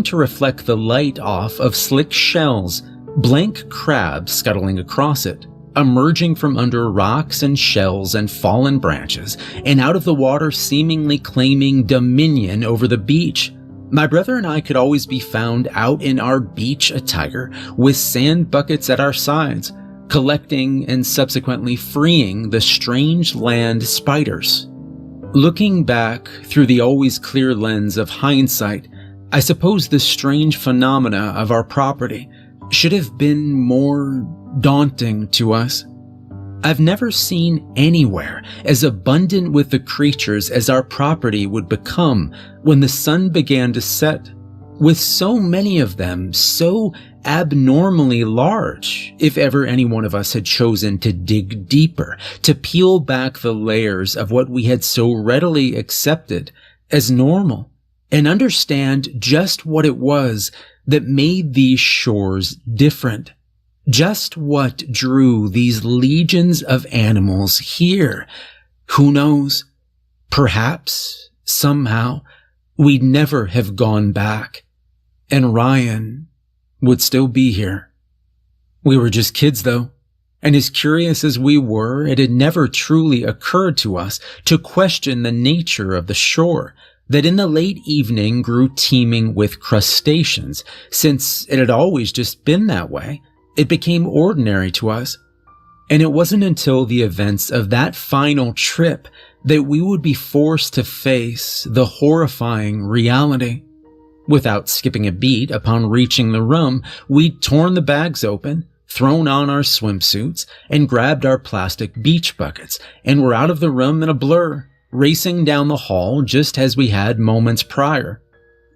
to reflect the light off of slick shells, blank crabs scuttling across it, emerging from under rocks and shells and fallen branches, and out of the water seemingly claiming dominion over the beach. My brother and I could always be found out in our beach attire with sand buckets at our sides, collecting and subsequently freeing the strange land spiders. Looking back through the always clear lens of hindsight, I suppose the strange phenomena of our property should have been more daunting to us. I've never seen anywhere as abundant with the creatures as our property would become when the sun began to set, with so many of them so abnormally large, if ever any one of us had chosen to dig deeper, to peel back the layers of what we had so readily accepted as normal, and understand just what it was that made these shores different. Just what drew these legions of animals here. Who knows? Perhaps, somehow, we'd never have gone back, and Ryan would still be here. We were just kids, though, and as curious as we were, it had never truly occurred to us to question the nature of the shore that in the late evening grew teeming with crustaceans, since it had always just been that way. It became ordinary to us, and it wasn't until the events of that final trip that we would be forced to face the horrifying reality. Without skipping a beat upon reaching the room, we'd torn the bags open, thrown on our swimsuits, and grabbed our plastic beach buckets, and were out of the room in a blur, racing down the hall just as we had moments prior.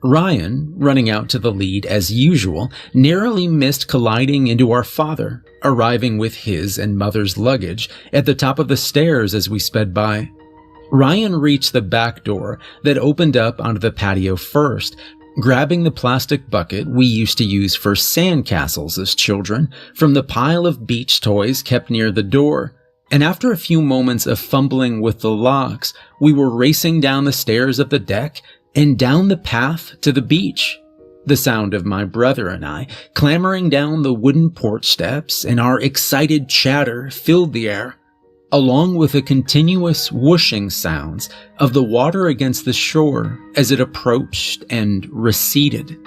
Ryan, running out to the lead as usual, narrowly missed colliding into our father, arriving with his and mother's luggage at the top of the stairs as we sped by. Ryan reached the back door that opened up onto the patio first, grabbing the plastic bucket we used to use for sandcastles as children from the pile of beach toys kept near the door. And after a few moments of fumbling with the locks, we were racing down the stairs of the deck and down the path to the beach. The sound of my brother and I clambering down the wooden porch steps and our excited chatter filled the air, along with the continuous whooshing sounds of the water against the shore as it approached and receded.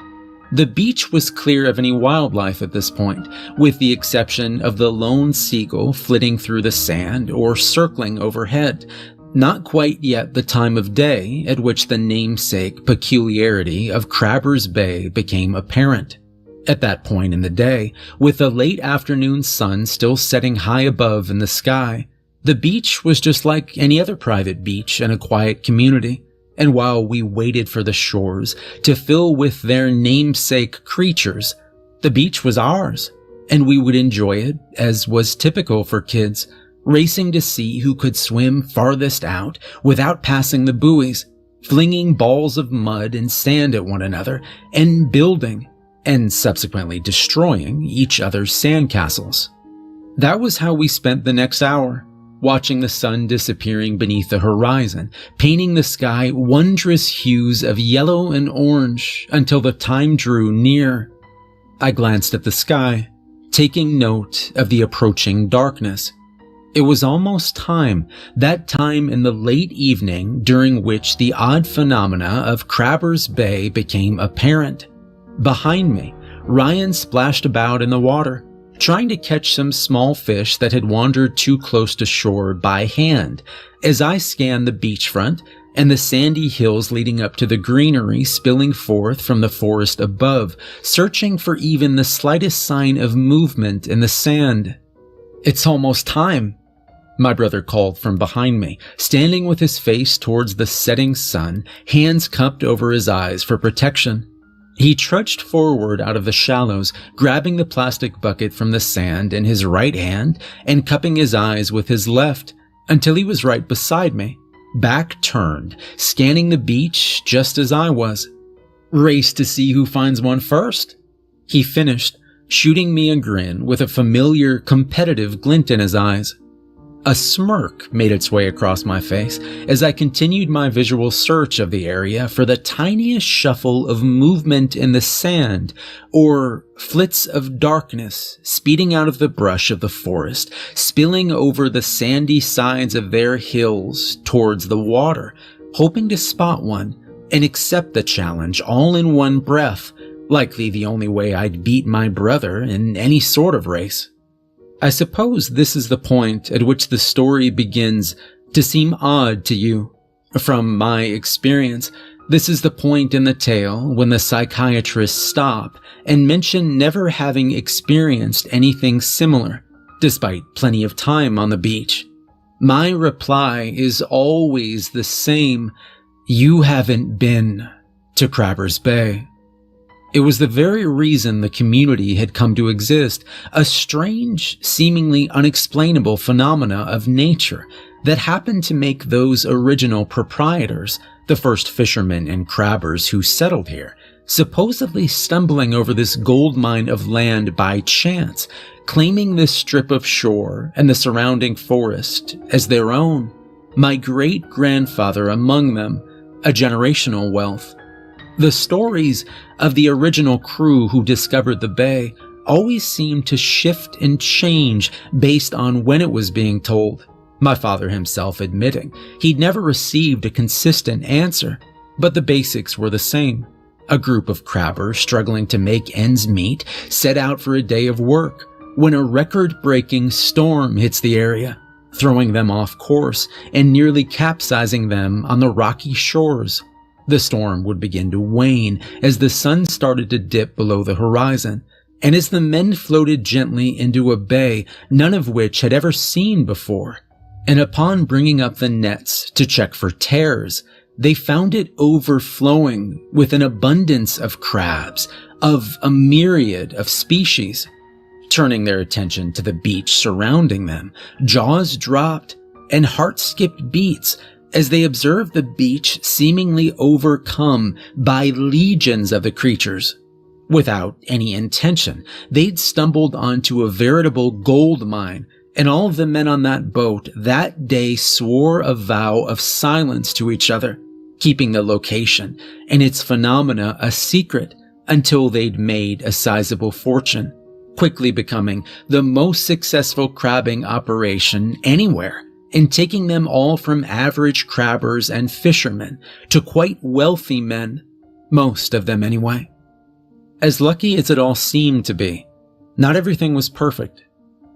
The beach was clear of any wildlife at this point, with the exception of the lone seagull flitting through the sand or circling overhead. Not quite yet the time of day at which the namesake peculiarity of Crabbers Bay became apparent. At that point in the day, with the late afternoon sun still setting high above in the sky, the beach was just like any other private beach in a quiet community. And while we waited for the shores to fill with their namesake creatures, the beach was ours, and we would enjoy it as was typical for kids, racing to see who could swim farthest out without passing the buoys, flinging balls of mud and sand at one another, and building, and subsequently destroying each other's sandcastles. That was how we spent the next hour, watching the sun disappearing beneath the horizon, painting the sky wondrous hues of yellow and orange until the time drew near. I glanced at the sky, taking note of the approaching darkness. It was almost time, that time in the late evening during which the odd phenomena of Crabbers Bay became apparent. Behind me, Ryan splashed about in the water, trying to catch some small fish that had wandered too close to shore by hand, as I scanned the beachfront and the sandy hills leading up to the greenery spilling forth from the forest above, searching for even the slightest sign of movement in the sand. "It's almost time," my brother called from behind me, standing with his face towards the setting sun, hands cupped over his eyes for protection. He trudged forward out of the shallows, grabbing the plastic bucket from the sand in his right hand and cupping his eyes with his left until he was right beside me, back turned, scanning the beach just as I was. "Race to see who finds one first," he finished, shooting me a grin with a familiar, competitive glint in his eyes. A smirk made its way across my face as I continued my visual search of the area for the tiniest shuffle of movement in the sand or flits of darkness speeding out of the brush of the forest, spilling over the sandy sides of their hills towards the water, hoping to spot one and accept the challenge all in one breath, likely the only way I'd beat my brother in any sort of race. I suppose this is the point at which the story begins to seem odd to you. From my experience, this is the point in the tale when the psychiatrists stop and mention never having experienced anything similar, despite plenty of time on the beach. My reply is always the same: you haven't been to Crabbers Bay. It was the very reason the community had come to exist, a strange, seemingly unexplainable phenomena of nature that happened to make those original proprietors, the first fishermen and crabbers who settled here, supposedly stumbling over this gold mine of land by chance, claiming this strip of shore and the surrounding forest as their own. My great-grandfather among them, a generational wealth. The stories of the original crew who discovered the bay always seemed to shift and change based on when it was being told, my father himself admitting he'd never received a consistent answer, but the basics were the same. A group of crabbers struggling to make ends meet set out for a day of work when a record-breaking storm hits the area, throwing them off course and nearly capsizing them on the rocky shores. The storm would begin to wane as the sun started to dip below the horizon, and as the men floated gently into a bay none of which had ever seen before. And upon bringing up the nets to check for tears, they found it overflowing with an abundance of crabs, of a myriad of species. Turning their attention to the beach surrounding them, jaws dropped and hearts skipped beats as they observed the beach seemingly overcome by legions of the creatures. Without any intention, they'd stumbled onto a veritable gold mine, and all of the men on that boat that day swore a vow of silence to each other, keeping the location and its phenomena a secret until they'd made a sizable fortune, quickly becoming the most successful crabbing operation anywhere, and taking them all from average crabbers and fishermen to quite wealthy men, most of them anyway. As lucky as it all seemed to be, not everything was perfect.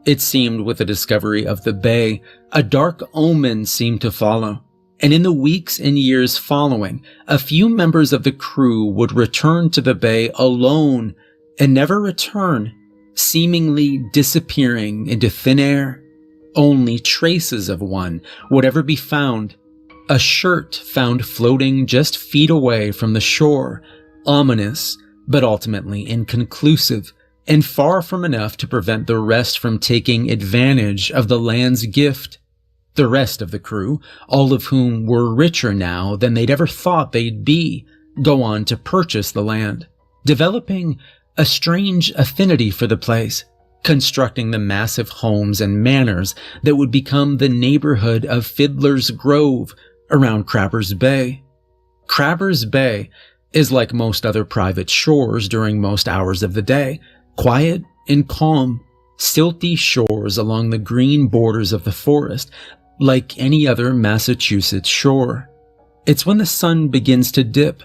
It seemed with the discovery of the bay, a dark omen seemed to follow, and in the weeks and years following, a few members of the crew would return to the bay alone and never return, seemingly disappearing into thin air. Only traces of one would ever be found. A shirt found floating just feet away from the shore, ominous, but ultimately inconclusive, and far from enough to prevent the rest from taking advantage of the land's gift. The rest of the crew, all of whom were richer now than they'd ever thought they'd be, go on to purchase the land, developing a strange affinity for the place, constructing the massive homes and manors that would become the neighborhood of Fiddler's Grove around Crabbers Bay. Crabbers Bay is like most other private shores during most hours of the day, quiet and calm, silty shores along the green borders of the forest, like any other Massachusetts shore. It's when the sun begins to dip,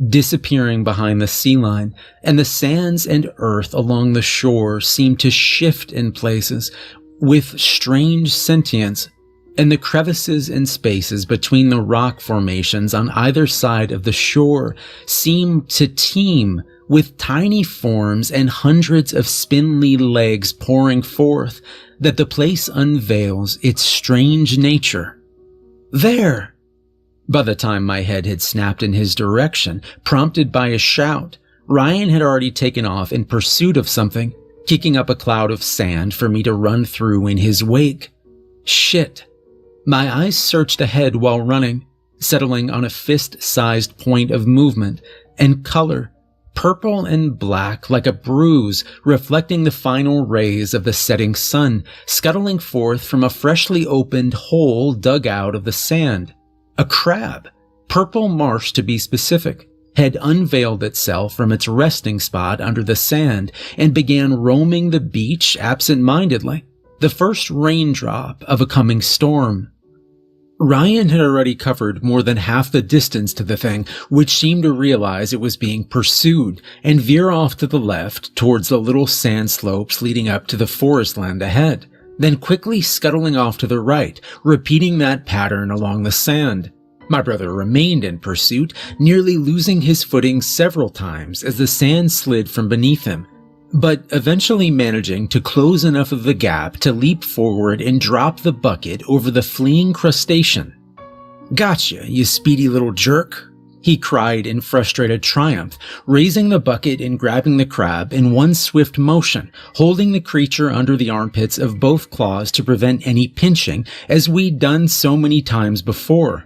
disappearing behind the sea line, and the sands and earth along the shore seem to shift in places with strange sentience, and the crevices and spaces between the rock formations on either side of the shore seem to teem with tiny forms and hundreds of spindly legs pouring forth, that the place unveils its strange nature. There! By the time my head had snapped in his direction, prompted by a shout, Ryan had already taken off in pursuit of something, kicking up a cloud of sand for me to run through in his wake. Shit. My eyes searched ahead while running, settling on a fist-sized point of movement and color purple and black like a bruise reflecting the final rays of the setting sun, scuttling forth from a freshly opened hole dug out of the sand. A crab, purple marsh to be specific, had unveiled itself from its resting spot under the sand and began roaming the beach absent-mindedly, the first raindrop of a coming storm. Ryan had already covered more than half the distance to the thing, which seemed to realize it was being pursued and veer off to the left towards the little sand slopes leading up to the forest land ahead, then quickly scuttling off to the right, repeating that pattern along the sand. My brother remained in pursuit, nearly losing his footing several times as the sand slid from beneath him, but eventually managing to close enough of the gap to leap forward and drop the bucket over the fleeing crustacean. "Gotcha, you speedy little jerk," he cried in frustrated triumph, raising the bucket and grabbing the crab in one swift motion, holding the creature under the armpits of both claws to prevent any pinching, as we'd done so many times before.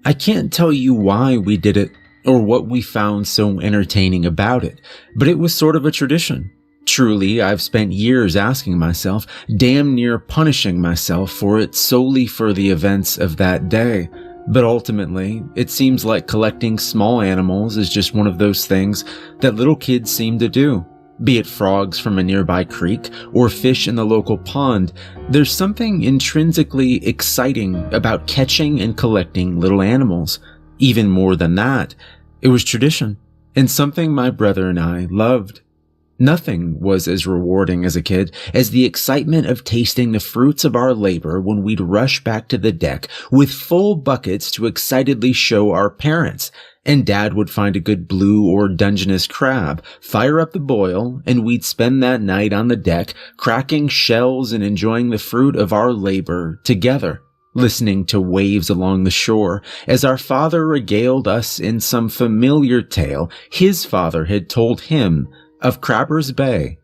I can't tell you why we did it, or what we found so entertaining about it, but it was sort of a tradition. Truly, I've spent years asking myself, damn near punishing myself for it solely for the events of that day. But ultimately, it seems like collecting small animals is just one of those things that little kids seem to do. Be it frogs from a nearby creek or fish in the local pond, there's something intrinsically exciting about catching and collecting little animals. Even more than that, it was tradition, and something my brother and I loved. Nothing was as rewarding as a kid as the excitement of tasting the fruits of our labor when we'd rush back to the deck with full buckets to excitedly show our parents, and Dad would find a good blue or Dungeness crab, fire up the boil, and we'd spend that night on the deck cracking shells and enjoying the fruit of our labor together, listening to waves along the shore as our father regaled us in some familiar tale his father had told him of Crabber's Bay.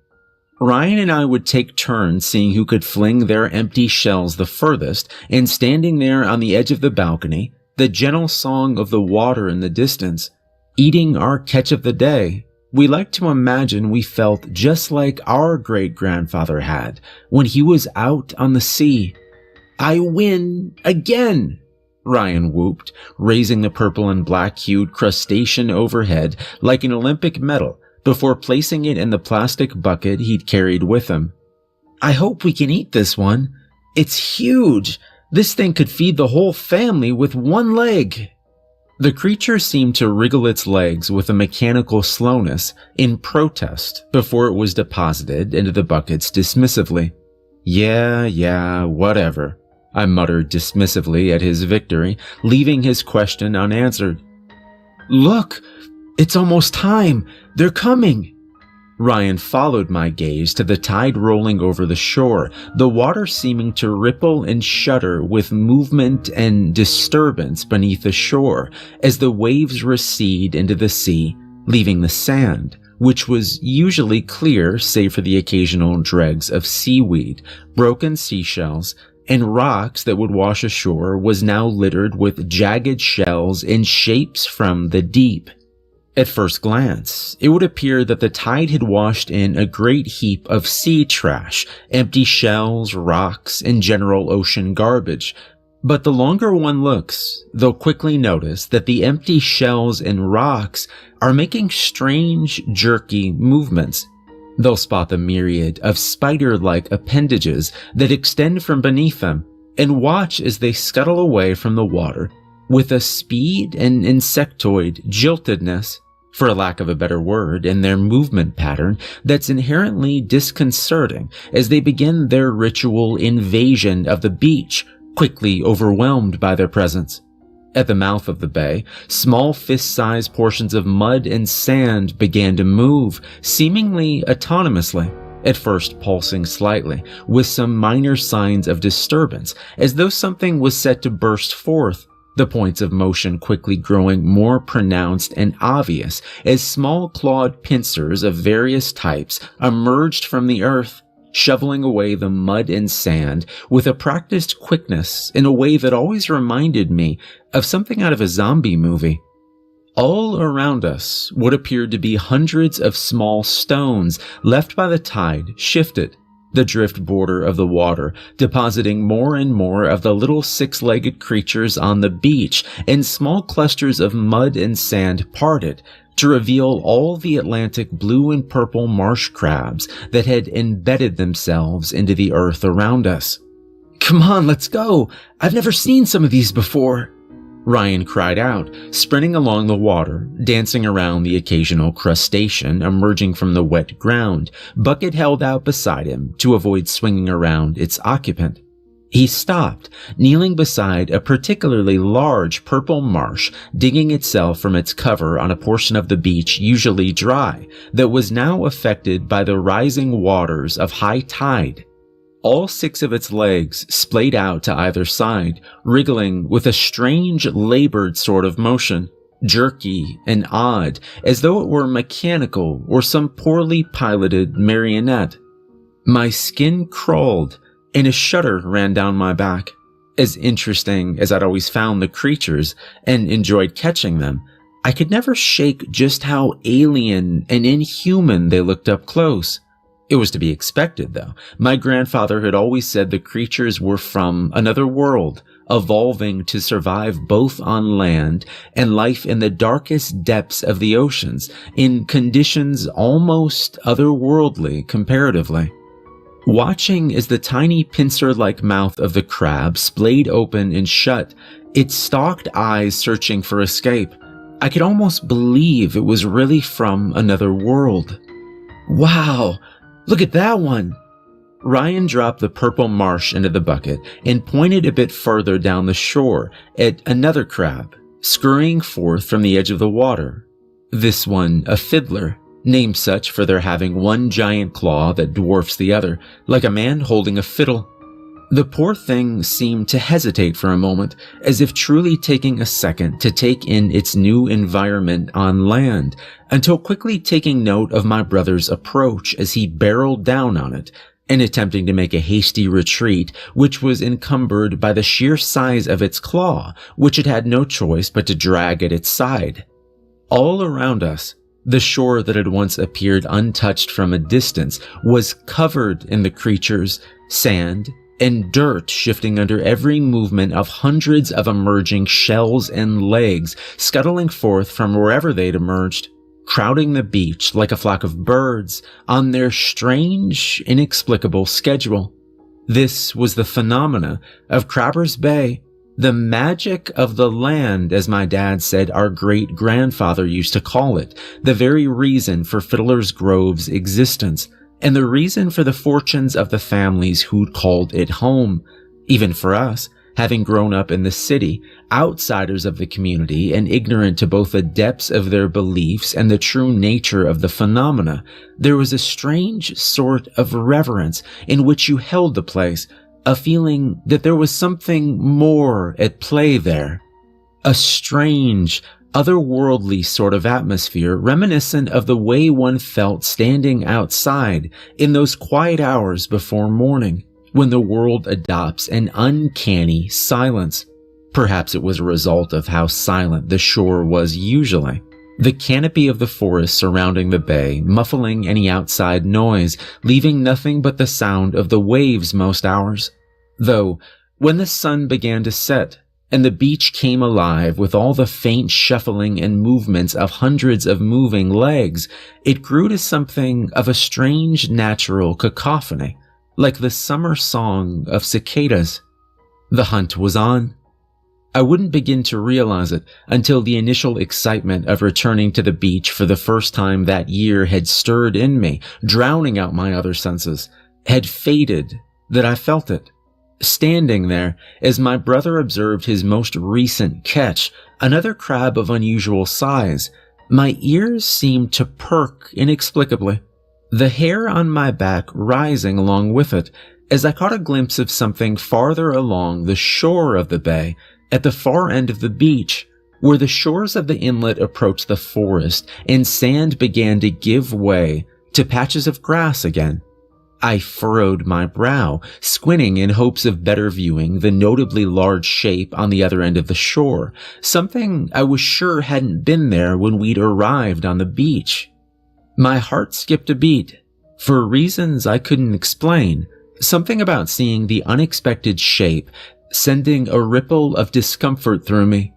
Ryan and I would take turns seeing who could fling their empty shells the furthest, and standing there on the edge of the balcony, the gentle song of the water in the distance, eating our catch of the day, we like to imagine we felt just like our great-grandfather had when he was out on the sea. "I win again!" Ryan whooped, raising the purple and black-hued crustacean overhead like an Olympic medal before placing it in the plastic bucket he'd carried with him. "I hope we can eat this one. It's huge. This thing could feed the whole family with one leg." The creature seemed to wriggle its legs with a mechanical slowness in protest before it was deposited into the buckets dismissively. Yeah, whatever," I muttered dismissively at his victory, leaving his question unanswered. "Look, it's almost time. They're coming." Ryan followed my gaze to the tide rolling over the shore, the water seeming to ripple and shudder with movement and disturbance beneath the shore as the waves recede into the sea, leaving the sand, which was usually clear save for the occasional dregs of seaweed, broken seashells, and rocks that would wash ashore, was now littered with jagged shells and shapes from the deep. At first glance, it would appear that the tide had washed in a great heap of sea trash, empty shells, rocks, and general ocean garbage. But the longer one looks, they'll quickly notice that the empty shells and rocks are making strange, jerky movements. They'll spot the myriad of spider-like appendages that extend from beneath them, and watch as they scuttle away from the water with a speed and insectoid jiltedness, for lack of a better word, in their movement pattern that's inherently disconcerting as they begin their ritual invasion of the beach, quickly overwhelmed by their presence. At the mouth of the bay, small fist-sized portions of mud and sand began to move, seemingly autonomously, at first pulsing slightly, with some minor signs of disturbance, as though something was set to burst forth, the points of motion quickly growing more pronounced and obvious as small clawed pincers of various types emerged from the earth, shoveling away the mud and sand with a practiced quickness in a way that always reminded me of something out of a zombie movie. All around us, what appeared to be hundreds of small stones left by the tide shifted the drift border of the water, depositing more and more of the little six-legged creatures on the beach, and small clusters of mud and sand parted to reveal all the Atlantic blue and purple marsh crabs that had embedded themselves into the earth around us. "Come on, let's go! I've never seen some of these before!" Ryan cried out, sprinting along the water, dancing around the occasional crustacean emerging from the wet ground, bucket held out beside him to avoid swinging around its occupant. He stopped, kneeling beside a particularly large purple marsh digging itself from its cover on a portion of the beach usually dry that was now affected by the rising waters of high tide. All 6 of its legs splayed out to either side, wriggling with a strange, labored sort of motion, jerky and odd, as though it were mechanical or some poorly piloted marionette. My skin crawled, and a shudder ran down my back. As interesting as I'd always found the creatures and enjoyed catching them, I could never shake just how alien and inhuman they looked up close. It was to be expected, though. My grandfather had always said the creatures were from another world, evolving to survive both on land and life in the darkest depths of the oceans, in conditions almost otherworldly comparatively. Watching as the tiny pincer-like mouth of the crab splayed open and shut, its stalked eyes searching for escape, I could almost believe it was really from another world. "Wow! Look at that one!" Ryan dropped the purple marsh into the bucket and pointed a bit further down the shore at another crab, scurrying forth from the edge of the water. This one a fiddler, named such for their having one giant claw that dwarfs the other, like a man holding a fiddle. The poor thing seemed to hesitate for a moment, as if truly taking a second to take in its new environment on land, until quickly taking note of my brother's approach as he barreled down on it, and attempting to make a hasty retreat, which was encumbered by the sheer size of its claw, which it had no choice but to drag at its side. All around us, the shore that had once appeared untouched from a distance was covered in the creatures, sand, and dirt shifting under every movement of hundreds of emerging shells and legs scuttling forth from wherever they'd emerged, crowding the beach like a flock of birds on their strange, inexplicable schedule. This was the phenomena of Crabbers Bay, the magic of the land, as my dad said our great-grandfather used to call it, the very reason for Fiddler's Grove's existence, and the reason for the fortunes of the families who'd called it home. Even for us, having grown up in the city, outsiders of the community and ignorant to both the depths of their beliefs and the true nature of the phenomena, there was a strange sort of reverence in which you held the place, a feeling that there was something more at play there. A strange, otherworldly sort of atmosphere reminiscent of the way one felt standing outside in those quiet hours before morning, when the world adopts an uncanny silence. Perhaps it was a result of how silent the shore was usually. The canopy of the forest surrounding the bay, muffling any outside noise, leaving nothing but the sound of the waves most hours. Though, when the sun began to set, and the beach came alive with all the faint shuffling and movements of hundreds of moving legs, it grew to something of a strange natural cacophony, like the summer song of cicadas. The hunt was on. I wouldn't begin to realize it until the initial excitement of returning to the beach for the first time that year had stirred in me, drowning out my other senses, had faded, that I felt it. Standing there, as my brother observed his most recent catch, another crab of unusual size, my ears seemed to perk inexplicably, the hair on my back rising along with it, as I caught a glimpse of something farther along the shore of the bay, at the far end of the beach, where the shores of the inlet approached the forest and sand began to give way to patches of grass again. I furrowed my brow, squinting in hopes of better viewing the notably large shape on the other end of the shore, something I was sure hadn't been there when we'd arrived on the beach. My heart skipped a beat. For reasons I couldn't explain, something about seeing the unexpected shape sending a ripple of discomfort through me.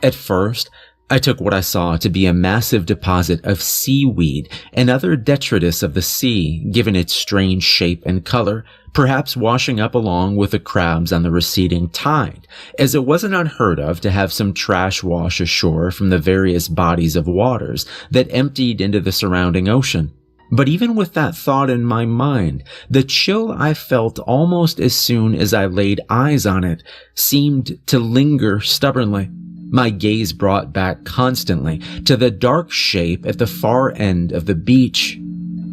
At first, I took what I saw to be a massive deposit of seaweed and other detritus of the sea, given its strange shape and color, perhaps washing up along with the crabs on the receding tide, as it wasn't unheard of to have some trash wash ashore from the various bodies of waters that emptied into the surrounding ocean. But even with that thought in my mind, the chill I felt almost as soon as I laid eyes on it seemed to linger stubbornly. My gaze brought back constantly to the dark shape at the far end of the beach.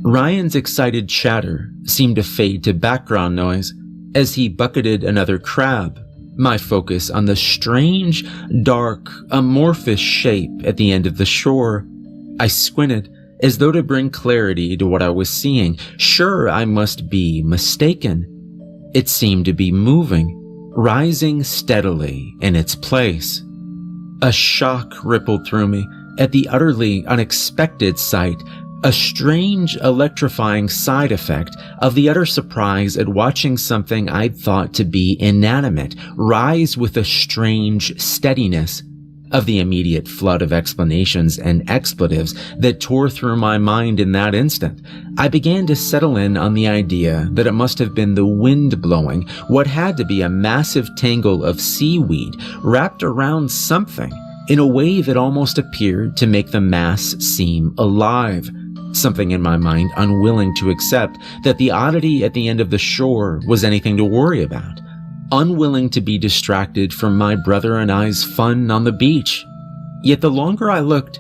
Ryan's excited chatter seemed to fade to background noise as he bucketed another crab, my focus on the strange, dark, amorphous shape at the end of the shore. I squinted, as though to bring clarity to what I was seeing. Sure, I must be mistaken. It seemed to be moving, rising steadily in its place. A shock rippled through me at the utterly unexpected sight, a strange, electrifying side effect of the utter surprise at watching something I'd thought to be inanimate rise with a strange steadiness. Of the immediate flood of explanations and expletives that tore through my mind in that instant, I began to settle in on the idea that it must have been the wind blowing what had to be a massive tangle of seaweed wrapped around something in a way that almost appeared to make the mass seem alive. Something in my mind unwilling to accept that the oddity at the end of the shore was anything to worry about. Unwilling to be distracted from my brother and I's fun on the beach. Yet the longer I looked,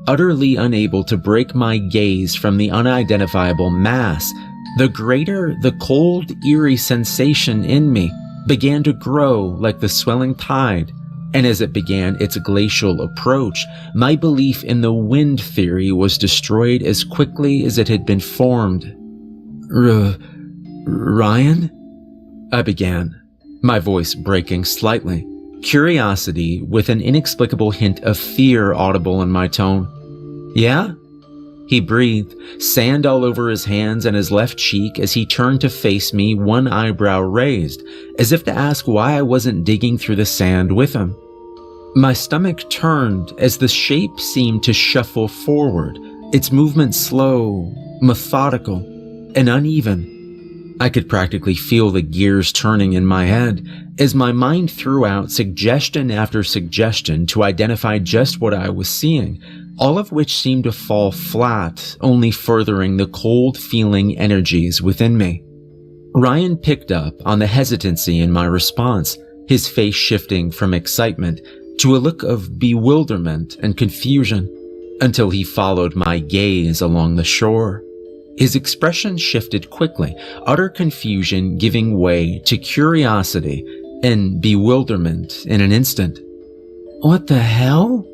utterly unable to break my gaze from the unidentifiable mass, the greater the cold, eerie sensation in me began to grow like the swelling tide, and as it began its glacial approach, my belief in the wind theory was destroyed as quickly as it had been formed. Ryan? I began, my voice breaking slightly, curiosity with an inexplicable hint of fear audible in my tone. Yeah? He breathed, sand all over his hands and his left cheek as he turned to face me, one eyebrow raised, as if to ask why I wasn't digging through the sand with him. My stomach turned as the shape seemed to shuffle forward, its movement slow, methodical, and uneven. I could practically feel the gears turning in my head as my mind threw out suggestion after suggestion to identify just what I was seeing, all of which seemed to fall flat, only furthering the cold feeling energies within me. Ryan picked up on the hesitancy in my response, his face shifting from excitement to a look of bewilderment and confusion, until he followed my gaze along the shore. His expression shifted quickly, utter confusion giving way to curiosity and bewilderment in an instant. "What the hell?"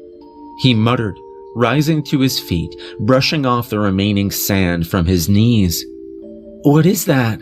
he muttered, rising to his feet, brushing off the remaining sand from his knees. "What is that?"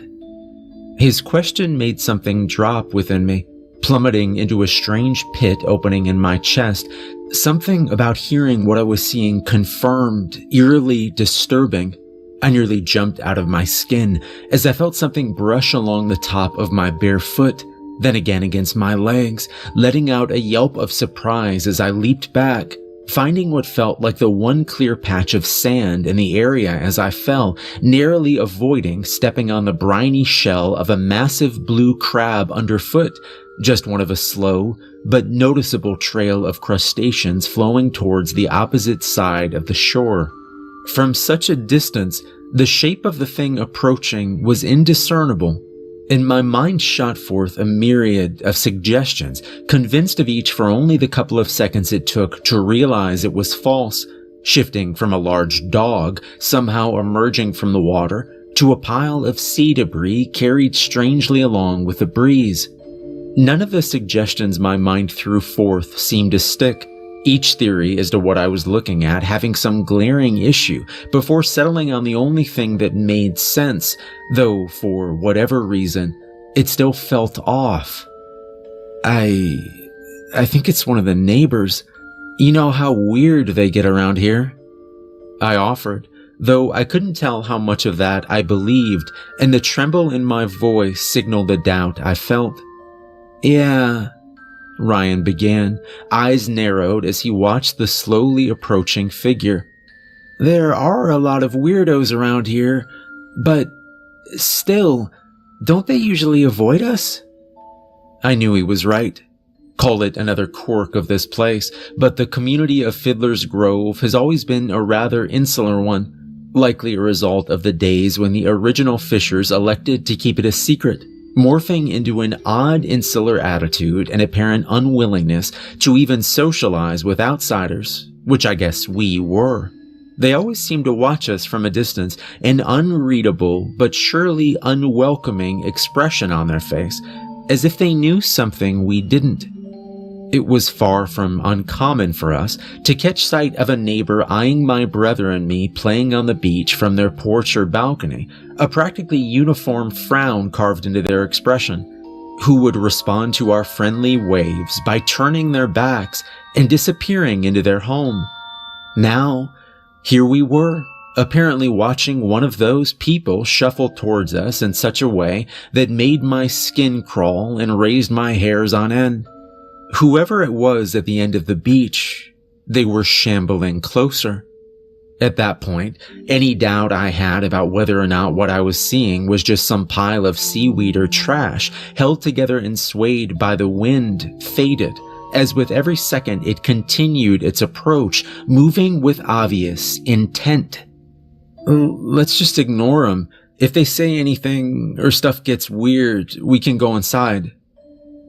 His question made something drop within me, plummeting into a strange pit opening in my chest. Something about hearing what I was seeing confirmed, eerily disturbing. I nearly jumped out of my skin as I felt something brush along the top of my bare foot, then again against my legs, letting out a yelp of surprise as I leaped back, finding what felt like the one clear patch of sand in the area as I fell, narrowly avoiding stepping on the briny shell of a massive blue crab underfoot, just one of a slow but noticeable trail of crustaceans flowing towards the opposite side of the shore. From such a distance, the shape of the thing approaching was indiscernible, and my mind shot forth a myriad of suggestions, convinced of each for only the couple of seconds it took to realize it was false, shifting from a large dog somehow emerging from the water to a pile of sea debris carried strangely along with the breeze. None of the suggestions my mind threw forth seemed to stick, each theory as to what I was looking at having some glaring issue before settling on the only thing that made sense, though for whatever reason, it still felt off. I think it's one of the neighbors. You know how weird they get around here? I offered, though I couldn't tell how much of that I believed, and the tremble in my voice signaled the doubt I felt. Yeah, Ryan began, eyes narrowed as he watched the slowly approaching figure. There are a lot of weirdos around here, but still, don't they usually avoid us? I knew he was right. Call it another quirk of this place, but the community of Fiddler's Grove has always been a rather insular one, likely a result of the days when the original Fishers elected to keep it a secret, morphing into an odd insular attitude and apparent unwillingness to even socialize with outsiders, which I guess we were. They always seemed to watch us from a distance, an unreadable but surely unwelcoming expression on their face, as if they knew something we didn't. It was far from uncommon for us to catch sight of a neighbor eyeing my brother and me playing on the beach from their porch or balcony, a practically uniform frown carved into their expression, who would respond to our friendly waves by turning their backs and disappearing into their home. Now, here we were, apparently watching one of those people shuffle towards us in such a way that made my skin crawl and raised my hairs on end. Whoever it was at the end of the beach, they were shambling closer. At that point, any doubt I had about whether or not what I was seeing was just some pile of seaweed or trash held together and swayed by the wind faded, as with every second it continued its approach, moving with obvious intent. Let's just ignore them. If they say anything or stuff gets weird, we can go inside.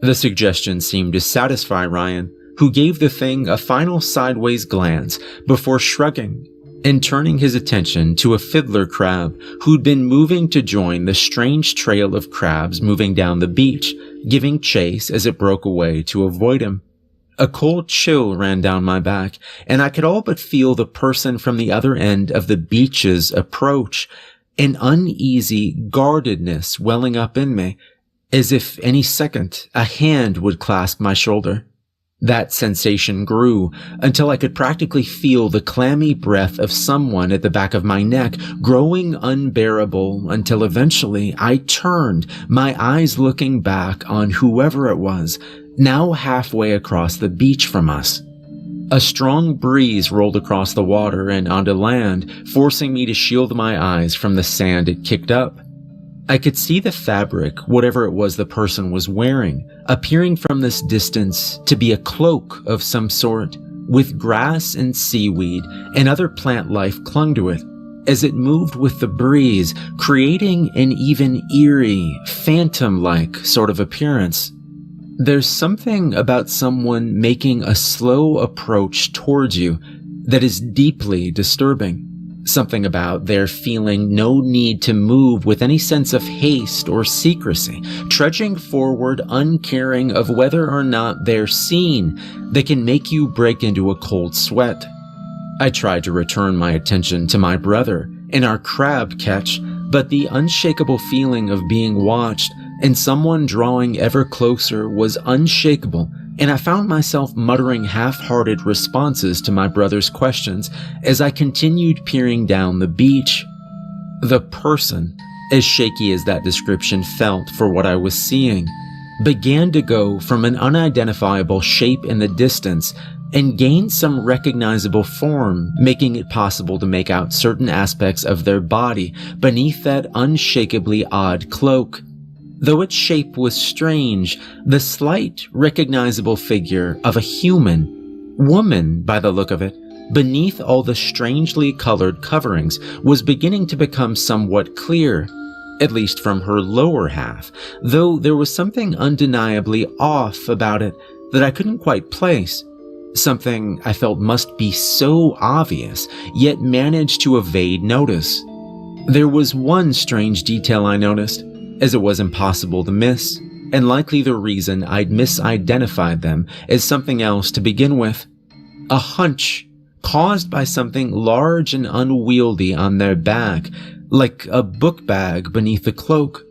The suggestion seemed to satisfy Ryan, who gave the thing a final sideways glance before shrugging and turning his attention to a fiddler crab who'd been moving to join the strange trail of crabs moving down the beach, giving chase as it broke away to avoid him. A cold chill ran down my back, and I could all but feel the person from the other end of the beach's approach, an uneasy guardedness welling up in me, as if any second a hand would clasp my shoulder. That sensation grew until I could practically feel the clammy breath of someone at the back of my neck, growing unbearable until eventually I turned, my eyes looking back on whoever it was, now halfway across the beach from us. A strong breeze rolled across the water and onto land, forcing me to shield my eyes from the sand it kicked up. I could see the fabric, whatever it was the person was wearing, appearing from this distance to be a cloak of some sort, with grass and seaweed and other plant life clung to it, as it moved with the breeze, creating an even eerie, phantom-like sort of appearance. There's something about someone making a slow approach towards you that is deeply disturbing. Something about their feeling no need to move with any sense of haste or secrecy, trudging forward uncaring of whether or not they're seen, that can make you break into a cold sweat. I tried to return my attention to my brother and our crab catch, but the unshakable feeling of being watched and someone drawing ever closer was unshakable, and I found myself muttering half-hearted responses to my brother's questions as I continued peering down the beach. The person, as shaky as that description felt for what I was seeing, began to go from an unidentifiable shape in the distance and gain some recognizable form, making it possible to make out certain aspects of their body beneath that unshakably odd cloak. Though its shape was strange, the slight, recognizable figure of a human, woman by the look of it, beneath all the strangely colored coverings, was beginning to become somewhat clear, at least from her lower half, though there was something undeniably off about it that I couldn't quite place. Something I felt must be so obvious, yet managed to evade notice. There was one strange detail I noticed, as it was impossible to miss, and likely the reason I'd misidentified them as something else to begin with. a hunch caused by something large and unwieldy on their back, like a book bag beneath the cloak.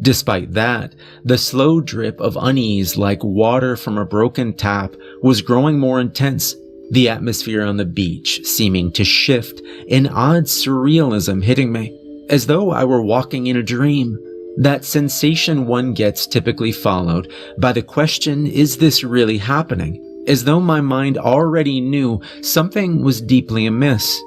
Despite that, the slow drip of unease like water from a broken tap was growing more intense, the atmosphere on the beach seeming to shift, an odd surrealism hitting me, as though I were walking in a dream. That sensation one gets typically followed by the question, is this really happening? As though my mind already knew something was deeply amiss.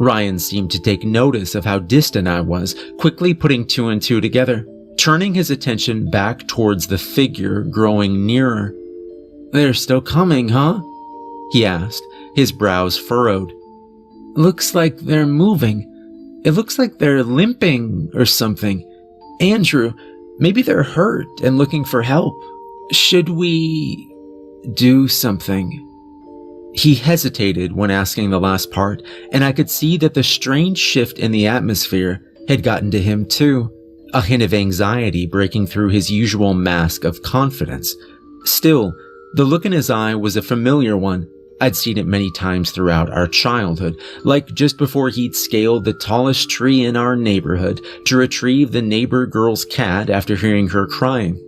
Ryan seemed to take notice of how distant I was, quickly putting two and two together, turning his attention back towards the figure growing nearer. "They're still coming, huh?" he asked, his brows furrowed. "Looks like they're moving. It looks like they're limping or something. Andrew, maybe they're hurt and looking for help. Should we do something?" He hesitated when asking the last part, and I could see that the strange shift in the atmosphere had gotten to him too, a hint of anxiety breaking through his usual mask of confidence. Still, the look in his eye was a familiar one. I'd seen it many times throughout our childhood, like just before he'd scaled the tallest tree in our neighborhood to retrieve the neighbor girl's cat after hearing her crying.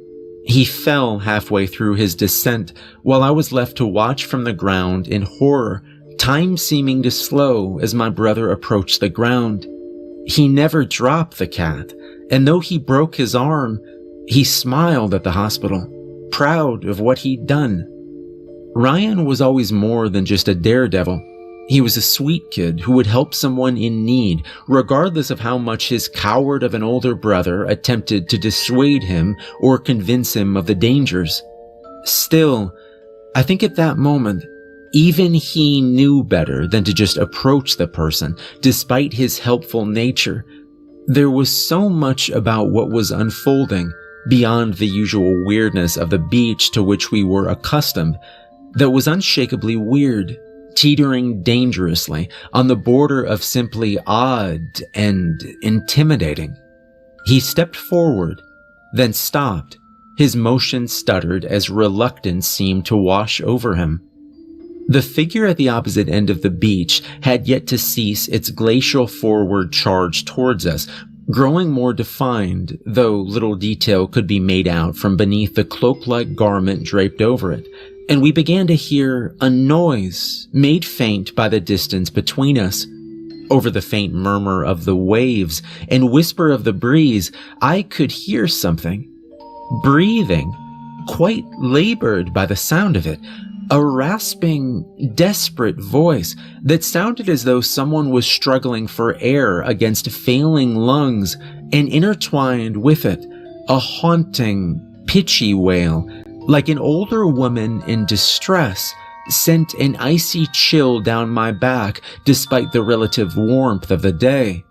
He fell halfway through his descent while I was left to watch from the ground in horror, time seeming to slow as my brother approached the ground. He never dropped the cat, and though he broke his arm, he smiled at the hospital, proud of what he'd done. Ryan was always more than just a daredevil. He was a sweet kid who would help someone in need, regardless of how much his coward of an older brother attempted to dissuade him or convince him of the dangers. Still, I think at that moment, even he knew better than to just approach the person, despite his helpful nature. There was so much about what was unfolding, beyond the usual weirdness of the beach to which we were accustomed, that was unshakably weird, teetering dangerously on the border of simply odd and intimidating. He stepped forward, then stopped. His motion stuttered as reluctance seemed to wash over him. The figure at the opposite end of the beach had yet to cease its glacial forward charge towards us, growing more defined, though little detail could be made out from beneath the cloak-like garment draped over it, and we began to hear a noise made faint by the distance between us. Over the faint murmur of the waves and whisper of the breeze, I could hear something. Breathing, quite labored by the sound of it, a rasping, desperate voice that sounded as though someone was struggling for air against failing lungs, and intertwined with it, a haunting, pitchy wail, like an older woman in distress, sent an icy chill down my back despite the relative warmth of the day.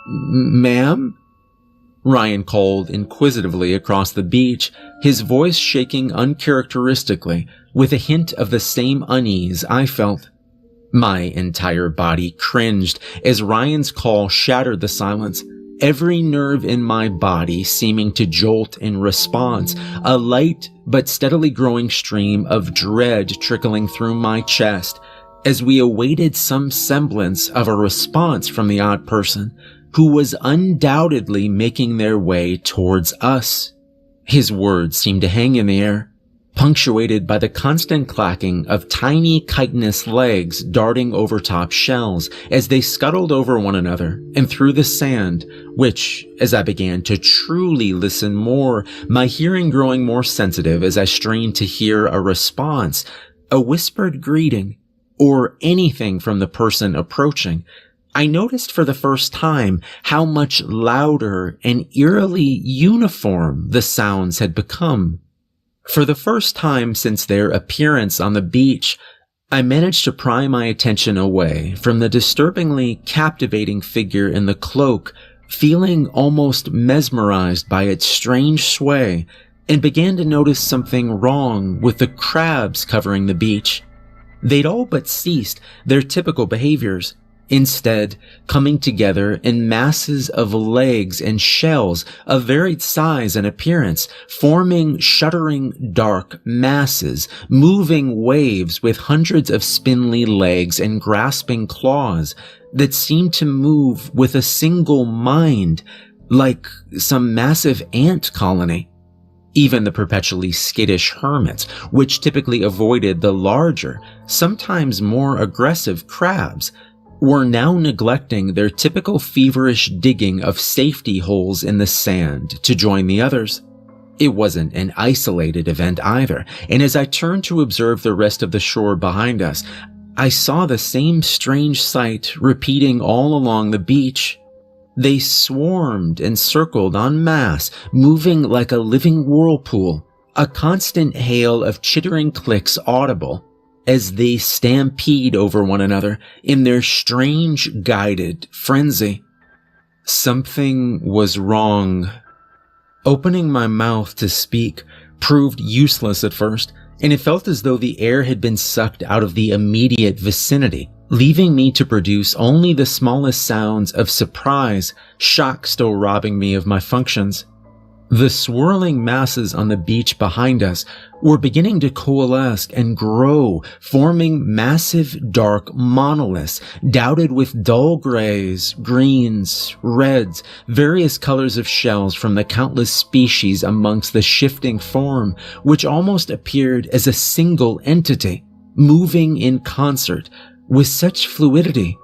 "Ma'am?" Ryan called inquisitively across the beach, his voice shaking uncharacteristically, with a hint of the same unease I felt. My entire body cringed as Ryan's call shattered the silence, every nerve in my body seeming to jolt in response, a light but steadily growing stream of dread trickling through my chest as we awaited some semblance of a response from the odd person who was undoubtedly making their way towards us. His words seemed to hang in the air, punctuated by the constant clacking of tiny chitinous legs darting over top shells as they scuttled over one another and through the sand, which, as I began to truly listen more, my hearing growing more sensitive as I strained to hear a response, a whispered greeting, or anything from the person approaching, I noticed for the first time how much louder and eerily uniform the sounds had become. For the first time since their appearance on the beach, I managed to pry my attention away from the disturbingly captivating figure in the cloak, feeling almost mesmerized by its strange sway, and began to notice something wrong with the crabs covering the beach. They'd all but ceased their typical behaviors. instead coming together in masses of legs and shells of varied size and appearance, forming shuddering dark masses, moving waves with hundreds of spindly legs and grasping claws that seemed to move with a single mind, like some massive ant colony. Even the perpetually skittish hermits, which typically avoided the larger, sometimes more aggressive crabs, were now neglecting their typical feverish digging of safety holes in the sand to join the others. It wasn't an isolated event either, and as I turned to observe the rest of the shore behind us, I saw the same strange sight repeating all along the beach. They swarmed and circled en masse, moving like a living whirlpool, a constant hail of chittering clicks audible as they stampede over one another in their strange guided frenzy. Something was wrong. Opening my mouth to speak proved useless at first, and it felt as though the air had been sucked out of the immediate vicinity, leaving me to produce only the smallest sounds of surprise, shock still robbing me of my functions. The swirling masses on the beach behind us were beginning to coalesce and grow, forming massive dark monoliths, dotted with dull grays, greens, reds, various colors of shells from the countless species amongst the shifting form, which almost appeared as a single entity, moving in concert with such fluidity.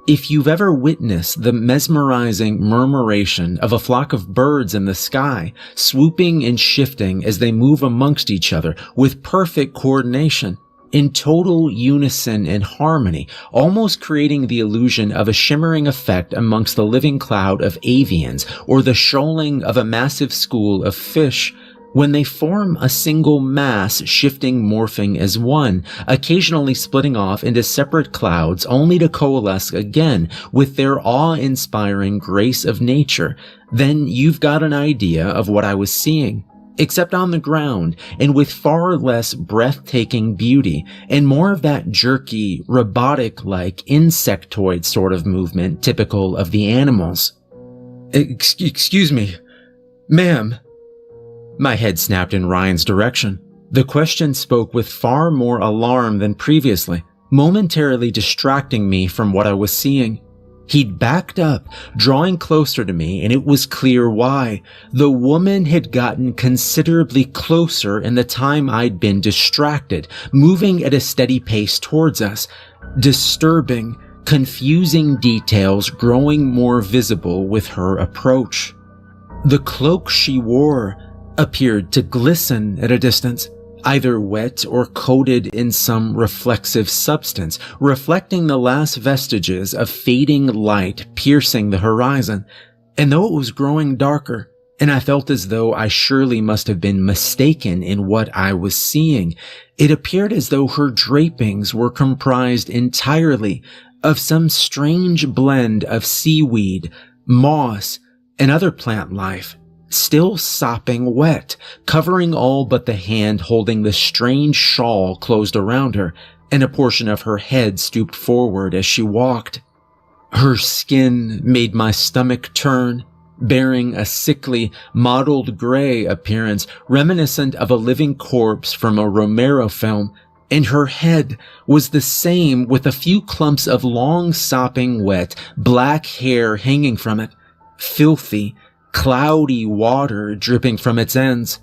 If you've ever witnessed the mesmerizing murmuration of a flock of birds in the sky, swooping and shifting as they move amongst each other with perfect coordination, in total unison and harmony, almost creating the illusion of a shimmering effect amongst the living cloud of avians, or the shoaling of a massive school of fish, when they form a single mass, shifting, morphing as one, occasionally splitting off into separate clouds only to coalesce again with their awe-inspiring grace of nature, then you've got an idea of what I was seeing, except on the ground and with far less breathtaking beauty and more of that jerky, robotic-like insectoid sort of movement typical of the animals. Excuse me, ma'am. My head snapped in Ryan's direction. The question spoke with far more alarm than previously, momentarily distracting me from what I was seeing. He'd backed up, drawing closer to me, and it was clear why. The woman had gotten considerably closer in the time I'd been distracted, moving at a steady pace towards us. Disturbing, confusing details growing more visible with her approach. The cloak she wore appeared to glisten at a distance, either wet or coated in some reflexive substance, reflecting the last vestiges of fading light piercing the horizon. And though it was growing darker, and I felt as though I surely must have been mistaken in what I was seeing, it appeared as though her drapings were comprised entirely of some strange blend of seaweed, moss, and other plant life, still sopping wet, covering all but the hand holding the strange shawl closed around her, and a portion of her head stooped forward as she walked. Her skin made my stomach turn, bearing a sickly, mottled gray appearance reminiscent of a living corpse from a Romero film, and her head was the same, with a few clumps of long sopping wet, black hair hanging from it, filthy, cloudy water dripping from its ends.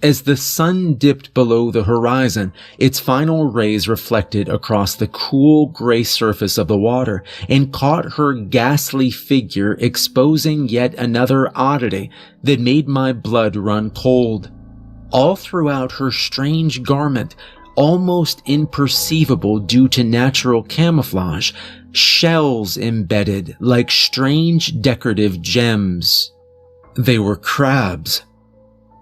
As the sun dipped below the horizon, its final rays reflected across the cool gray surface of the water and caught her ghastly figure, exposing yet another oddity that made my blood run cold. All throughout her strange garment, almost imperceivable due to natural camouflage, shells embedded like strange decorative gems. They were crabs.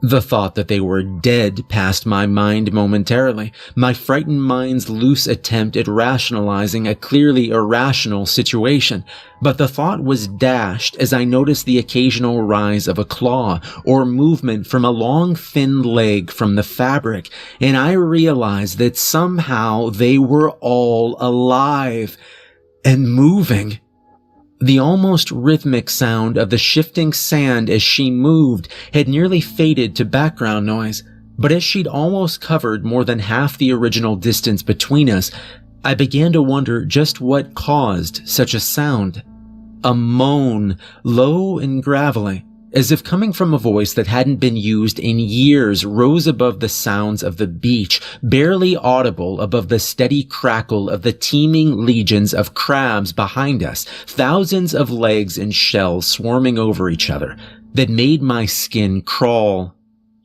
The thought that they were dead passed my mind momentarily, my frightened mind's loose attempt at rationalizing a clearly irrational situation, but the thought was dashed as I noticed the occasional rise of a claw or movement from a long thin leg from the fabric, and I realized that somehow they were all alive. and moving. The almost rhythmic sound of the shifting sand as she moved had nearly faded to background noise, but as she'd almost covered more than half the original distance between us, I began to wonder just what caused such a sound. A moan, low and gravelly, as if coming from a voice that hadn't been used in years, rose above the sounds of the beach, barely audible above the steady crackle of the teeming legions of crabs behind us, thousands of legs and shells swarming over each other, that made my skin crawl.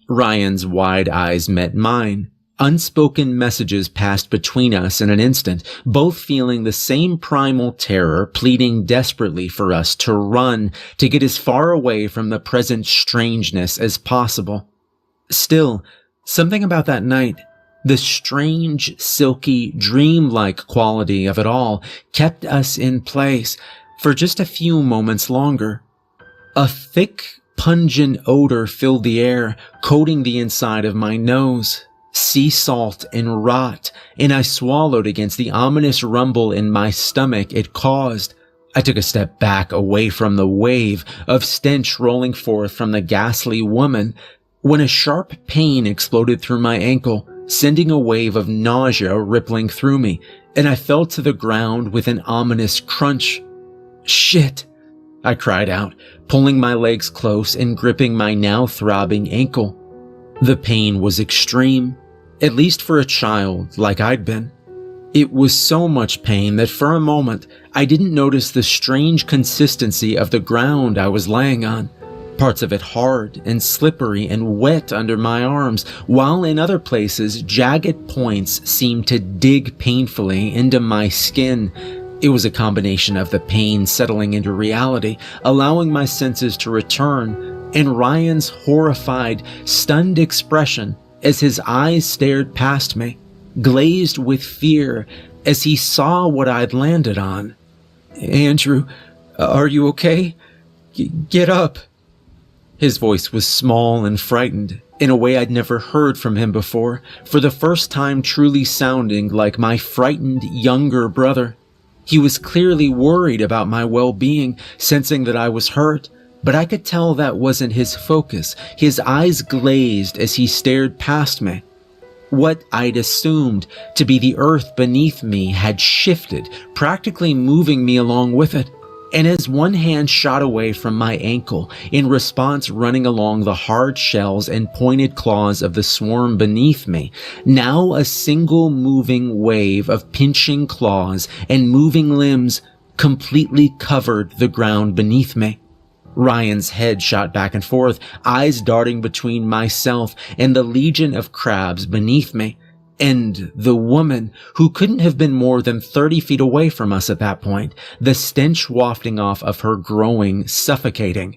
Ryan's wide eyes met mine. Unspoken messages passed between us in an instant, both feeling the same primal terror, pleading desperately for us to run, to get as far away from the present strangeness as possible. Still, something about that night, the strange, silky, dreamlike quality of it all, kept us in place for just a few moments longer. A thick, pungent odor filled the air, coating the inside of my nose. Sea salt and rot, and I swallowed against the ominous rumble in my stomach it caused. I took a step back away from the wave of stench rolling forth from the ghastly woman when a sharp pain exploded through my ankle, sending a wave of nausea rippling through me, and I fell to the ground with an ominous crunch. "Shit!" I cried out, pulling my legs close and gripping my now throbbing ankle. The pain was extreme. At least for a child like I'd been. It was so much pain that for a moment I didn't notice the strange consistency of the ground I was laying on. Parts of it hard and slippery and wet under my arms, while in other places jagged points seemed to dig painfully into my skin. It was a combination of the pain settling into reality, allowing my senses to return, and Ryan's horrified, stunned expression as his eyes stared past me, glazed with fear as he saw what I'd landed on. "Andrew, are you okay? Get up." His voice was small and frightened, in a way I'd never heard from him before, for the first time truly sounding like my frightened younger brother. He was clearly worried about my well-being, sensing that I was hurt, but I could tell that wasn't his focus. His eyes glazed as he stared past me. What I'd assumed to be the earth beneath me had shifted, practically moving me along with it. And as one hand shot away from my ankle, in response running along the hard shells and pointed claws of the swarm beneath me, now a single moving wave of pinching claws and moving limbs completely covered the ground beneath me. Ryan's head shot back and forth, eyes darting between myself and the legion of crabs beneath me, and the woman, who couldn't have been more than 30 feet away from us at that point, the stench wafting off of her growing, suffocating.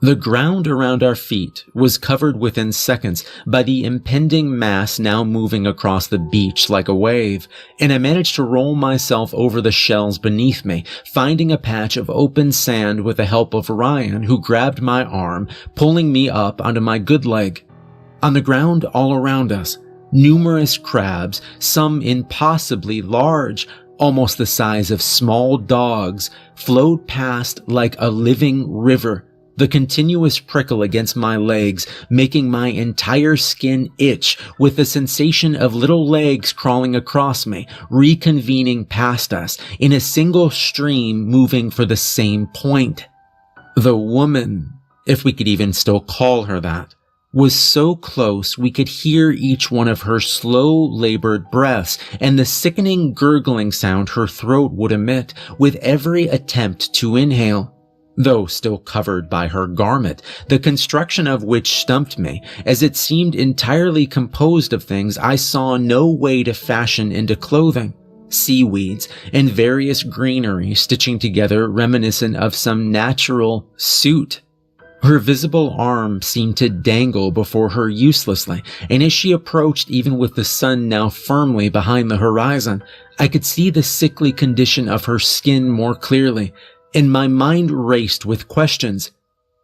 The ground around our feet was covered within seconds by the impending mass now moving across the beach like a wave, and I managed to roll myself over the shells beneath me, finding a patch of open sand with the help of Ryan, who grabbed my arm, pulling me up onto my good leg. On the ground all around us, numerous crabs, some impossibly large, almost the size of small dogs, flowed past like a living river, the continuous prickle against my legs making my entire skin itch with the sensation of little legs crawling across me, reconvening past us in a single stream moving for the same point. The woman, if we could even still call her that, was so close we could hear each one of her slow, labored breaths and the sickening gurgling sound her throat would emit with every attempt to inhale. Though still covered by her garment, the construction of which stumped me, as it seemed entirely composed of things I saw no way to fashion into clothing. Seaweeds and various greenery stitching together reminiscent of some natural suit. Her visible arm seemed to dangle before her uselessly, and as she approached, even with the sun now firmly behind the horizon, I could see the sickly condition of her skin more clearly, and my mind raced with questions.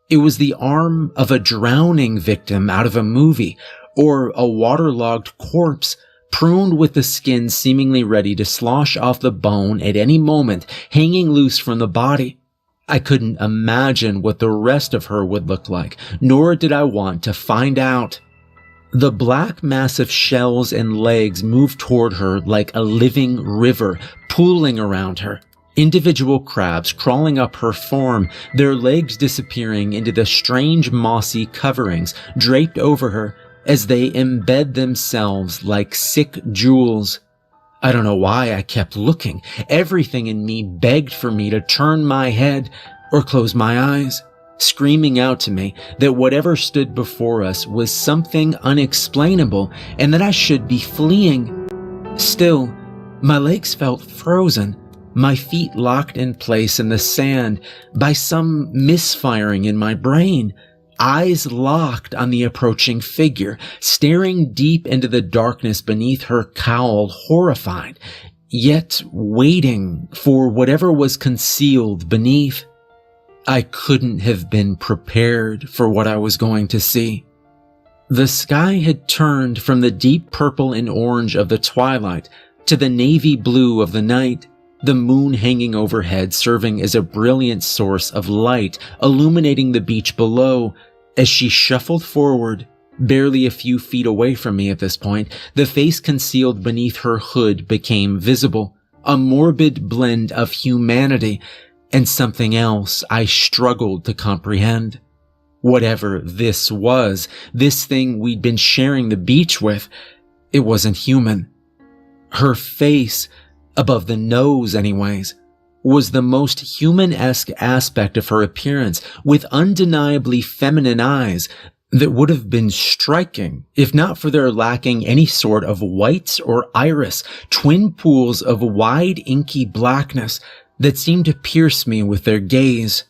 It was the arm of a drowning victim out of a movie, or a waterlogged corpse, pruned with the skin seemingly ready to slosh off the bone at any moment, hanging loose from the body. I couldn't imagine what the rest of her would look like, nor did I want to find out. The black mass of shells and legs moved toward her like a living river, pooling around her. Individual crabs crawling up her form, their legs disappearing into the strange mossy coverings draped over her as they embed themselves like sick jewels. I don't know why I kept looking. Everything in me begged for me to turn my head or close my eyes, screaming out to me that whatever stood before us was something unexplainable and that I should be fleeing. Still, my legs felt frozen, my feet locked in place in the sand by some misfiring in my brain, eyes locked on the approaching figure, staring deep into the darkness beneath her cowl, horrified, yet waiting for whatever was concealed beneath. I couldn't have been prepared for what I was going to see. The sky had turned from the deep purple and orange of the twilight to the navy blue of the night, the moon hanging overhead serving as a brilliant source of light illuminating the beach below. As she shuffled forward, barely a few feet away from me at this point, the face concealed beneath her hood became visible, a morbid blend of humanity and something else I struggled to comprehend. Whatever this was, this thing we'd been sharing the beach with, it wasn't human. Her face, above the nose anyways, was the most human-esque aspect of her appearance, with undeniably feminine eyes that would have been striking if not for their lacking any sort of whites or iris, twin pools of wide inky blackness that seemed to pierce me with their gaze.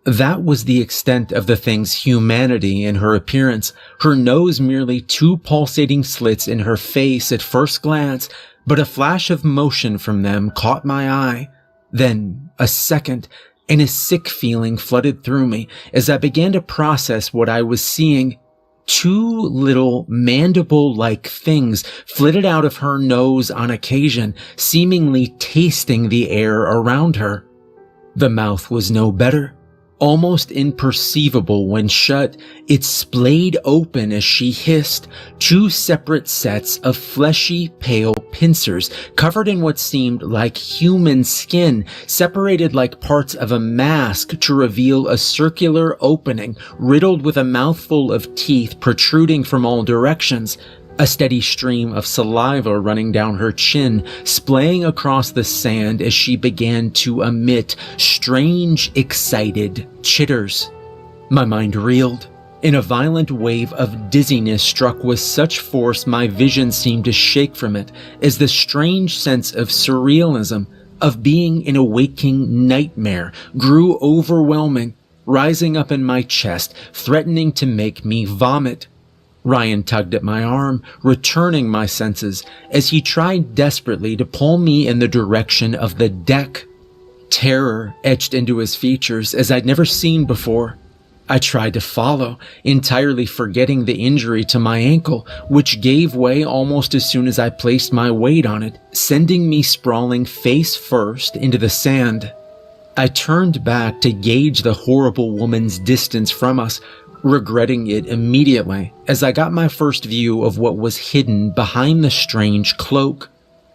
That was the extent of the thing's humanity in her appearance, her nose merely two pulsating slits in her face at first glance, but a flash of motion from them caught my eye. Then a second, and a sick feeling flooded through me as I began to process what I was seeing. Two little mandible-like things flitted out of her nose on occasion, seemingly tasting the air around her. The mouth was no better. Almost imperceivable when shut, it splayed open as she hissed, two separate sets of fleshy, pale pincers covered in what seemed like human skin, separated like parts of a mask to reveal a circular opening riddled with a mouthful of teeth protruding from all directions. A steady stream of saliva running down her chin, splaying across the sand as she began to emit strange, excited chitters. My mind reeled, and a violent wave of dizziness struck with such force my vision seemed to shake from it, as the strange sense of surrealism, of being in a waking nightmare, grew overwhelming, rising up in my chest, threatening to make me vomit. Ryan tugged at my arm, returning my senses, as he tried desperately to pull me in the direction of the deck. Terror etched into his features as I'd never seen before. I tried to follow, entirely forgetting the injury to my ankle, which gave way almost as soon as I placed my weight on it, sending me sprawling face first into the sand. I turned back to gauge the horrible woman's distance from us, regretting it immediately as I got my first view of what was hidden behind the strange cloak.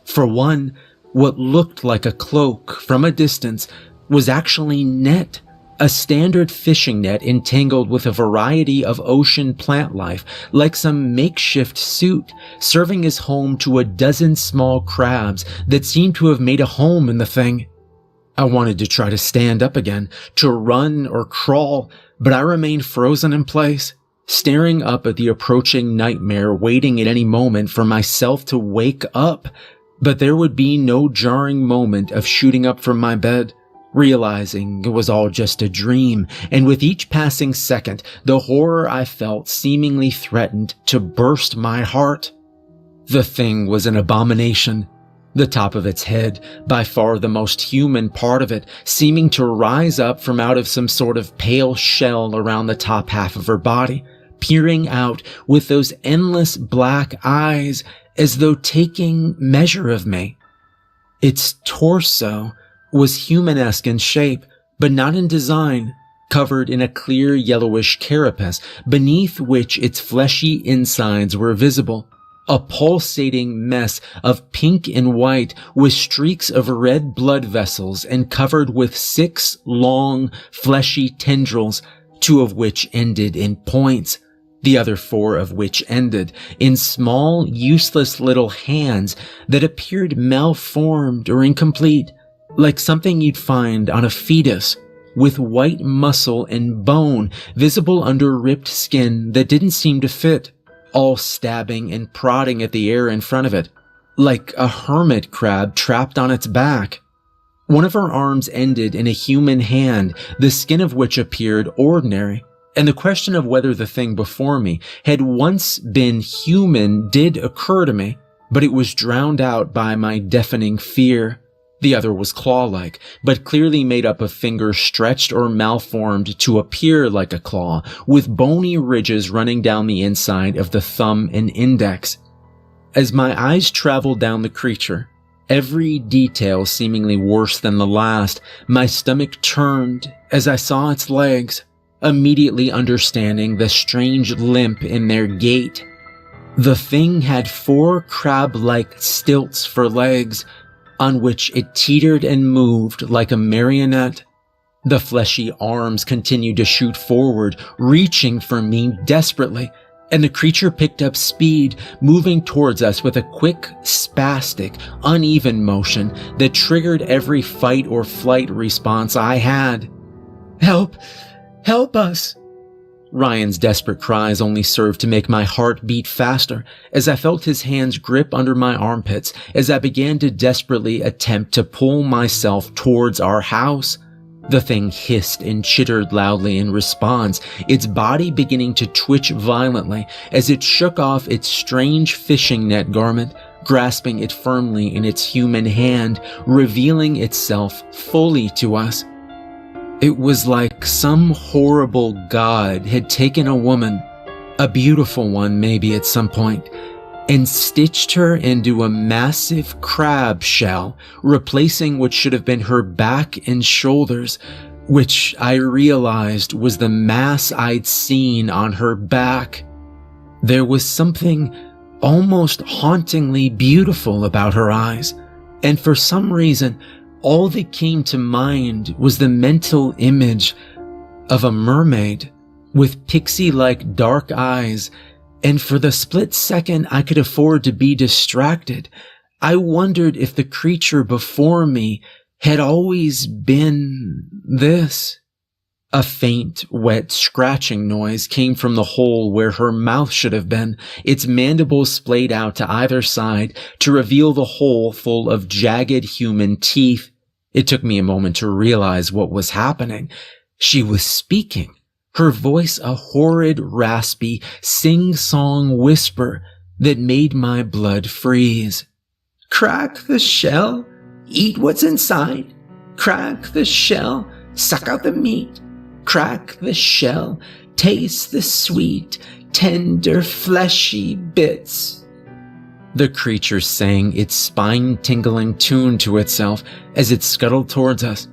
For one, what looked like a cloak from a distance was actually net, a standard fishing net entangled with a variety of ocean plant life, like some makeshift suit, serving as home to a dozen small crabs that seemed to have made a home in the thing. I wanted to try to stand up again, to run or crawl, but I remained frozen in place, staring up at the approaching nightmare, waiting at any moment for myself to wake up. But there would be no jarring moment of shooting up from my bed, realizing it was all just a dream, and with each passing second, the horror I felt seemingly threatened to burst my heart. The thing was an abomination. The top of its head, by far the most human part of it, seeming to rise up from out of some sort of pale shell around the top half of her body, peering out with those endless black eyes as though taking measure of me. Its torso was humanesque in shape, but not in design, covered in a clear yellowish carapace, beneath which its fleshy insides were visible. A pulsating mess of pink and white with streaks of red blood vessels and covered with 6 long, fleshy tendrils, 2 of which ended in points, the other 4 of which ended in small, useless little hands that appeared malformed or incomplete, like something you'd find on a fetus, with white muscle and bone visible under ripped skin that didn't seem to fit, all stabbing and prodding at the air in front of it, like a hermit crab trapped on its back. One of her arms ended in a human hand, the skin of which appeared ordinary, and the question of whether the thing before me had once been human did occur to me, but it was drowned out by my deafening fear. The other was claw-like, but clearly made up of fingers stretched or malformed to appear like a claw, with bony ridges running down the inside of the thumb and index. As my eyes traveled down the creature, every detail seemingly worse than the last, my stomach turned as I saw its legs, immediately understanding the strange limp in their gait. The thing had 4 crab-like stilts for legs, on which it teetered and moved like a marionette. The fleshy arms continued to shoot forward, reaching for me desperately, and the creature picked up speed, moving towards us with a quick, spastic, uneven motion that triggered every fight or flight response I had. "Help! Help us!" Ryan's desperate cries only served to make my heart beat faster as I felt his hands grip under my armpits as I began to desperately attempt to pull myself towards our house. The thing hissed and chittered loudly in response, its body beginning to twitch violently as it shook off its strange fishing net garment, grasping it firmly in its human hand, revealing itself fully to us. It was like some horrible god had taken a woman, a beautiful one maybe at some point, and stitched her into a massive crab shell, replacing what should have been her back and shoulders, which I realized was the mass I'd seen on her back. There was something almost hauntingly beautiful about her eyes, and for some reason, all that came to mind was the mental image of a mermaid with pixie-like dark eyes, and for the split second I could afford to be distracted, I wondered if the creature before me had always been this. A faint, wet scratching noise came from the hole where her mouth should have been, its mandibles splayed out to either side to reveal the hole full of jagged human teeth. It took me a moment to realize what was happening. She was speaking, her voice a horrid, raspy, sing-song whisper that made my blood freeze. "Crack the shell, eat what's inside. Crack the shell, suck out the meat. Crack the shell, taste the sweet, tender, fleshy bits." The creature sang its spine-tingling tune to itself as it scuttled towards us.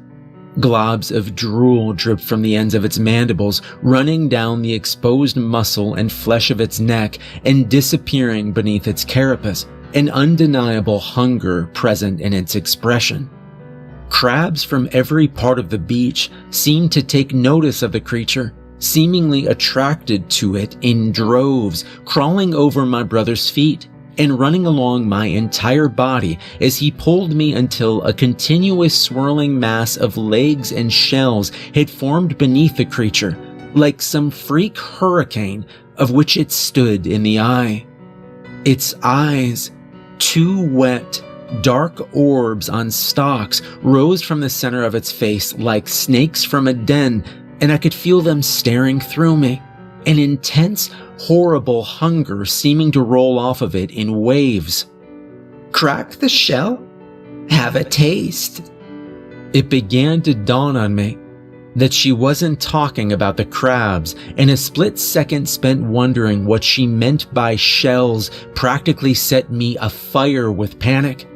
Globs of drool dripped from the ends of its mandibles, running down the exposed muscle and flesh of its neck and disappearing beneath its carapace, an undeniable hunger present in its expression. Crabs from every part of the beach seemed to take notice of the creature, seemingly attracted to it in droves, crawling over my brother's feet and running along my entire body as he pulled me until a continuous swirling mass of legs and shells had formed beneath the creature, like some freak hurricane of which it stood in the eye. Its eyes, 2 wet, dark orbs on stalks, rose from the center of its face like snakes from a den, and I could feel them staring through me, an intense, horrible hunger seeming to roll off of it in waves. "Crack the shell? Have a taste." It began to dawn on me. that she wasn't talking about the crabs, and a split second spent wondering what she meant by shells practically set me afire with panic.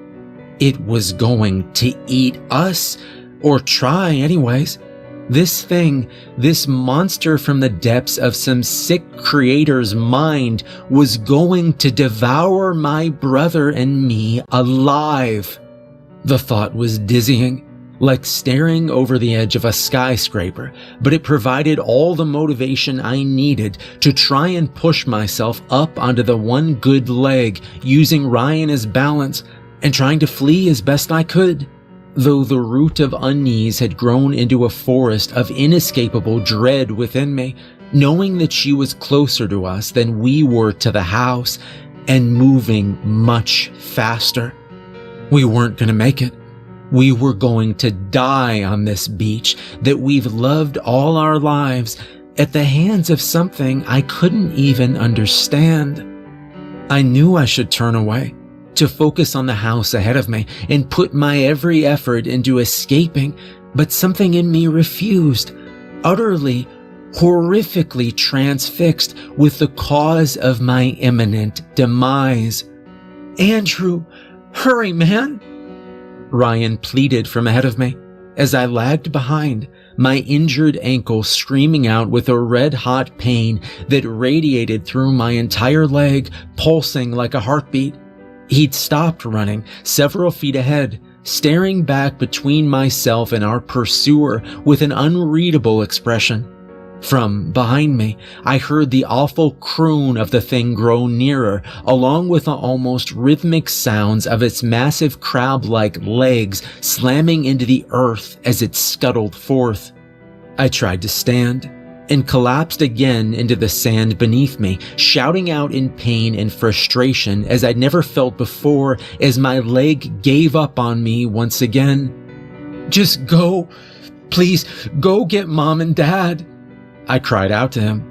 It was going to eat us, or try anyways. This thing, this monster from the depths of some sick creator's mind, was going to devour my brother and me alive. The thought was dizzying, like staring over the edge of a skyscraper, but it provided all the motivation I needed to try and push myself up onto the one good leg, using Ryan as balance and trying to flee as best I could. Though the root of unease had grown into a forest of inescapable dread within me, knowing that she was closer to us than we were to the house and moving much faster. We weren't going to make it. We were going to die on this beach that we've loved all our lives at the hands of something I couldn't even understand. I knew I should turn away, to focus on the house ahead of me and put my every effort into escaping, but something in me refused, utterly, horrifically transfixed with the cause of my imminent demise. "Andrew, hurry, man!" Ryan pleaded from ahead of me as I lagged behind, my injured ankle screaming out with a red-hot pain that radiated through my entire leg, pulsing like a heartbeat. He'd stopped running several feet ahead, staring back between myself and our pursuer with an unreadable expression. From behind me, I heard the awful croon of the thing grow nearer, along with the almost rhythmic sounds of its massive crab-like legs slamming into the earth as it scuttled forth. I tried to stand, and collapsed again into the sand beneath me, shouting out in pain and frustration as I'd never felt before as my leg gave up on me once again. "Just go. Please, go get Mom and Dad," I cried out to him.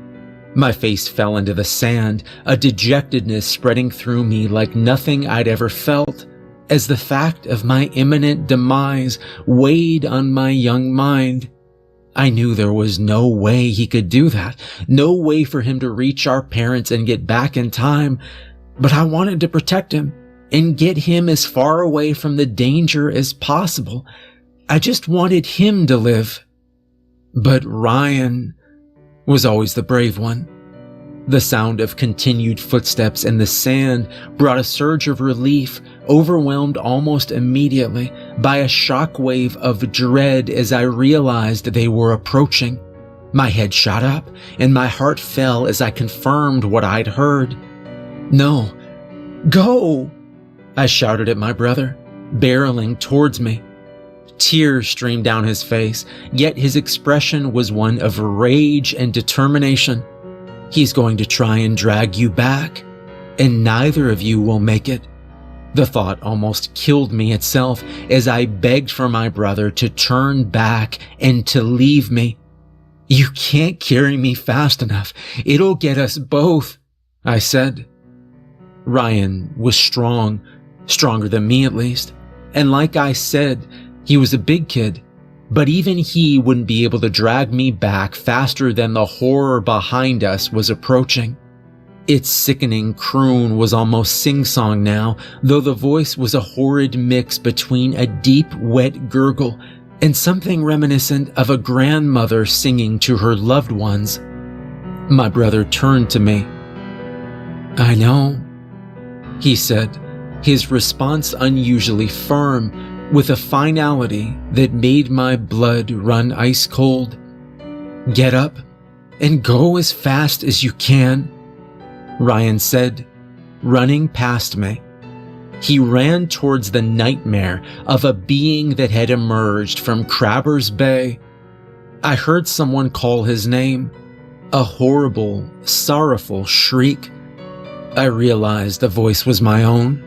My face fell into the sand, a dejectedness spreading through me like nothing I'd ever felt, as the fact of my imminent demise weighed on my young mind. I knew there was no way he could do that, no way for him to reach our parents and get back in time, but I wanted to protect him and get him as far away from the danger as possible. I just wanted him to live. But Ryan was always the brave one. The sound of continued footsteps in the sand brought a surge of relief, overwhelmed almost immediately by a shockwave of dread as I realized they were approaching. My head shot up, and my heart fell as I confirmed what I'd heard. "No, go!" I shouted at my brother, barreling towards me. Tears streamed down his face, yet his expression was one of rage and determination. "He's going to try and drag you back, and neither of you will make it." The thought almost killed me itself as I begged for my brother to turn back and to leave me. "You can't carry me fast enough. It'll get us both," I said. Ryan was strong, stronger than me at least, and like I said, he was a big kid, but even he wouldn't be able to drag me back faster than the horror behind us was approaching. Its sickening croon was almost sing-song now, though the voice was a horrid mix between a deep, wet gurgle and something reminiscent of a grandmother singing to her loved ones. My brother turned to me. "I know," he said, his response unusually firm, with a finality that made my blood run ice cold. "Get up and go as fast as you can," Ryan said, running past me. He ran towards the nightmare of a being that had emerged from Crabber's Bay. I heard someone call his name, a horrible, sorrowful shriek. I realized the voice was my own,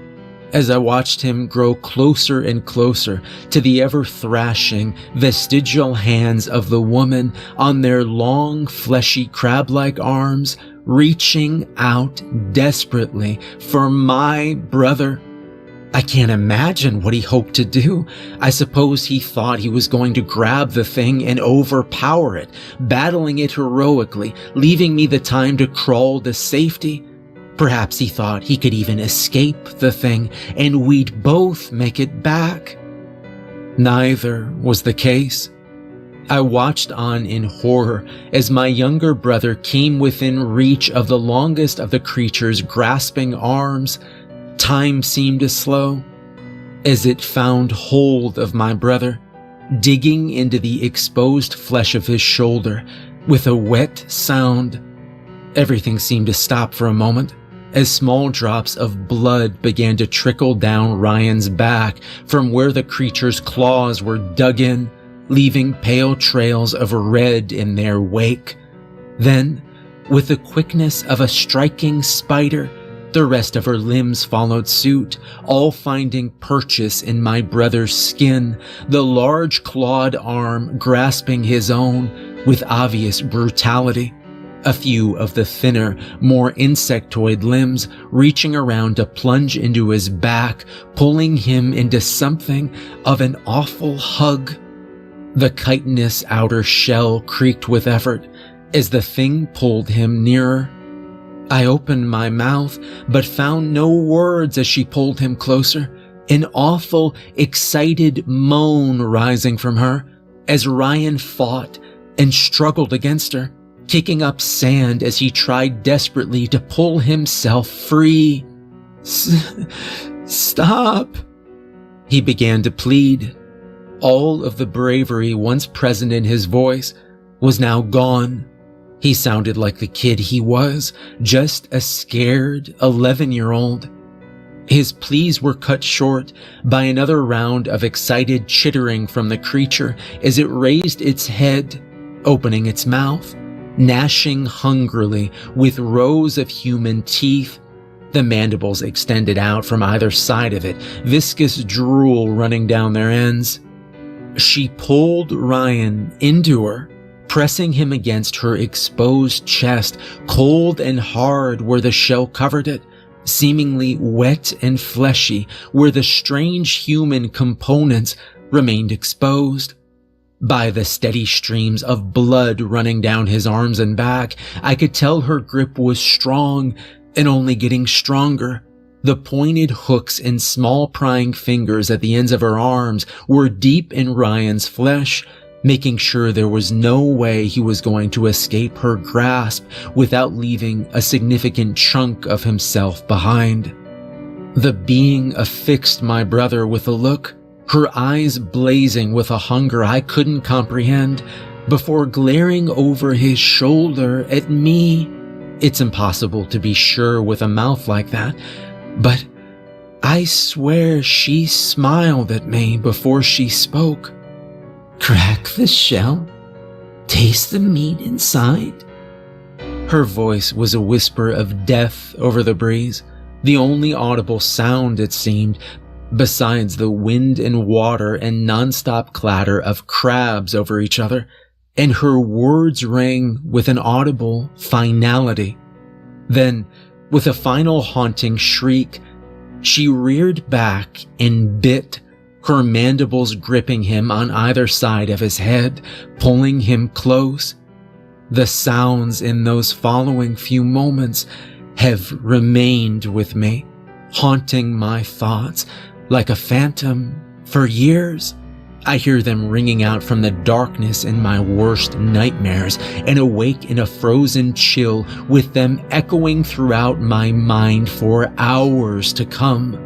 as I watched him grow closer and closer to the ever-thrashing, vestigial hands of the woman on their long, fleshy, crab-like arms, reaching out desperately for my brother. I can't imagine what he hoped to do. I suppose he thought he was going to grab the thing and overpower it, battling it heroically, leaving me the time to crawl to safety. Perhaps he thought he could even escape the thing and we'd both make it back. Neither was the case. I watched on in horror as my younger brother came within reach of the longest of the creature's grasping arms. Time seemed to slow as it found hold of my brother, digging into the exposed flesh of his shoulder with a wet sound. Everything seemed to stop for a moment as small drops of blood began to trickle down Ryan's back from where the creature's claws were dug in, leaving pale trails of red in their wake. Then, with the quickness of a striking spider, the rest of her limbs followed suit, all finding purchase in my brother's skin, the large clawed arm grasping his own with obvious brutality. A few of the thinner, more insectoid limbs reaching around to plunge into his back, pulling him into something of an awful hug. The chitinous outer shell creaked with effort as the thing pulled him nearer. I opened my mouth, but found no words as she pulled him closer, an awful, excited moan rising from her as Ryan fought and struggled against her, kicking up sand as he tried desperately to pull himself free. Stop, he began to plead. All of the bravery once present in his voice was now gone. He sounded like the kid he was, just a scared 11-year-old. His pleas were cut short by another round of excited chittering from the creature as it raised its head, opening its mouth, gnashing hungrily with rows of human teeth, the mandibles extended out from either side of it, viscous drool running down their ends. She pulled Ryan into her, pressing him against her exposed chest, cold and hard where the shell covered it, seemingly wet and fleshy where the strange human components remained exposed. By the steady streams of blood running down his arms and back, I could tell her grip was strong and only getting stronger. The pointed hooks and small prying fingers at the ends of her arms were deep in Ryan's flesh, making sure there was no way he was going to escape her grasp without leaving a significant chunk of himself behind. The being affixed my brother with a look, her eyes blazing with a hunger I couldn't comprehend, before glaring over his shoulder at me. It's impossible to be sure with a mouth like that, but I swear she smiled at me before she spoke. Crack the shell, taste the meat inside. Her voice was a whisper of death over the breeze, the only audible sound, it seemed, besides the wind and water and nonstop clatter of crabs over each other, and her words rang with an audible finality. Then, with a final haunting shriek, she reared back and bit, her mandibles gripping him on either side of his head, pulling him close. The sounds in those following few moments have remained with me, haunting my thoughts like a phantom for years. I hear them ringing out from the darkness in my worst nightmares and awake in a frozen chill with them echoing throughout my mind for hours to come.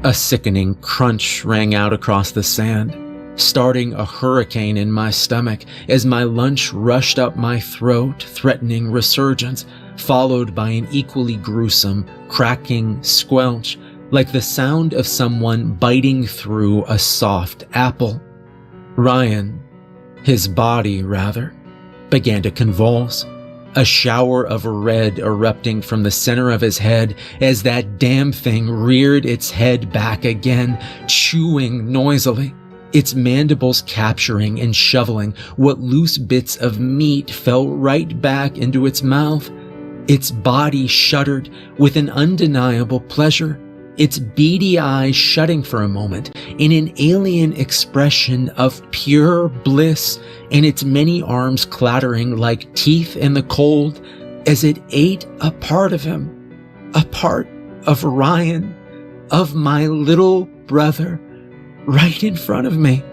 A sickening crunch rang out across the sand, starting a hurricane in my stomach as my lunch rushed up my throat, threatening resurgence, followed by an equally gruesome, cracking squelch, like the sound of someone biting through a soft apple. Ryan, his body rather, began to convulse, a shower of red erupting from the center of his head as that damn thing reared its head back again, chewing noisily, its mandibles capturing and shoveling what loose bits of meat fell right back into its mouth. Its body shuddered with an undeniable pleasure, its beady eyes shutting for a moment in an alien expression of pure bliss, and its many arms clattering like teeth in the cold as it ate a part of him, a part of Ryan, of my little brother, right in front of me.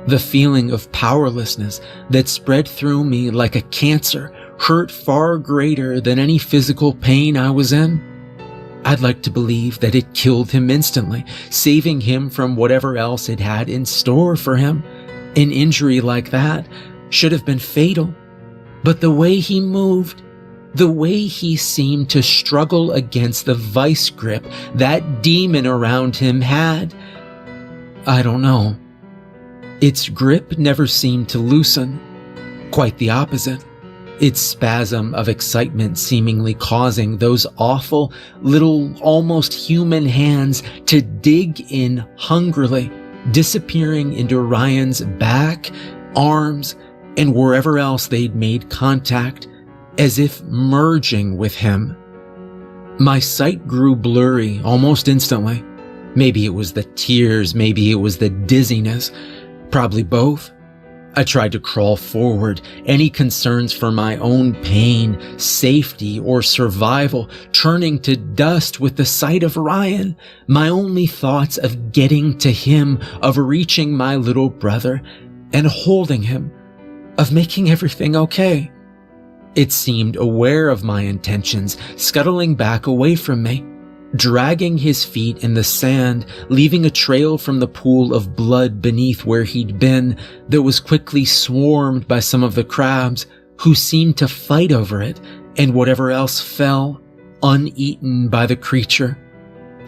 The feeling of powerlessness that spread through me like a cancer hurt far greater than any physical pain I was in. I'd like to believe that it killed him instantly, saving him from whatever else it had in store for him. An injury like that should have been fatal. But the way he moved, the way he seemed to struggle against the vice grip that demon around him had, I don't know. Its grip never seemed to loosen. Quite the opposite. Its spasm of excitement seemingly causing those awful little almost human hands to dig in hungrily, disappearing into Ryan's back, arms, and wherever else they'd made contact, as if merging with him. My sight grew blurry almost instantly. Maybe it was the tears, maybe it was the dizziness, probably both. I tried to crawl forward, any concerns for my own pain, safety, or survival turning to dust with the sight of Ryan, my only thoughts of getting to him, of reaching my little brother and holding him, of making everything okay. It seemed aware of my intentions, scuttling back away from me, dragging his feet in the sand, leaving a trail from the pool of blood beneath where he'd been that was quickly swarmed by some of the crabs, who seemed to fight over it and whatever else fell, uneaten by the creature.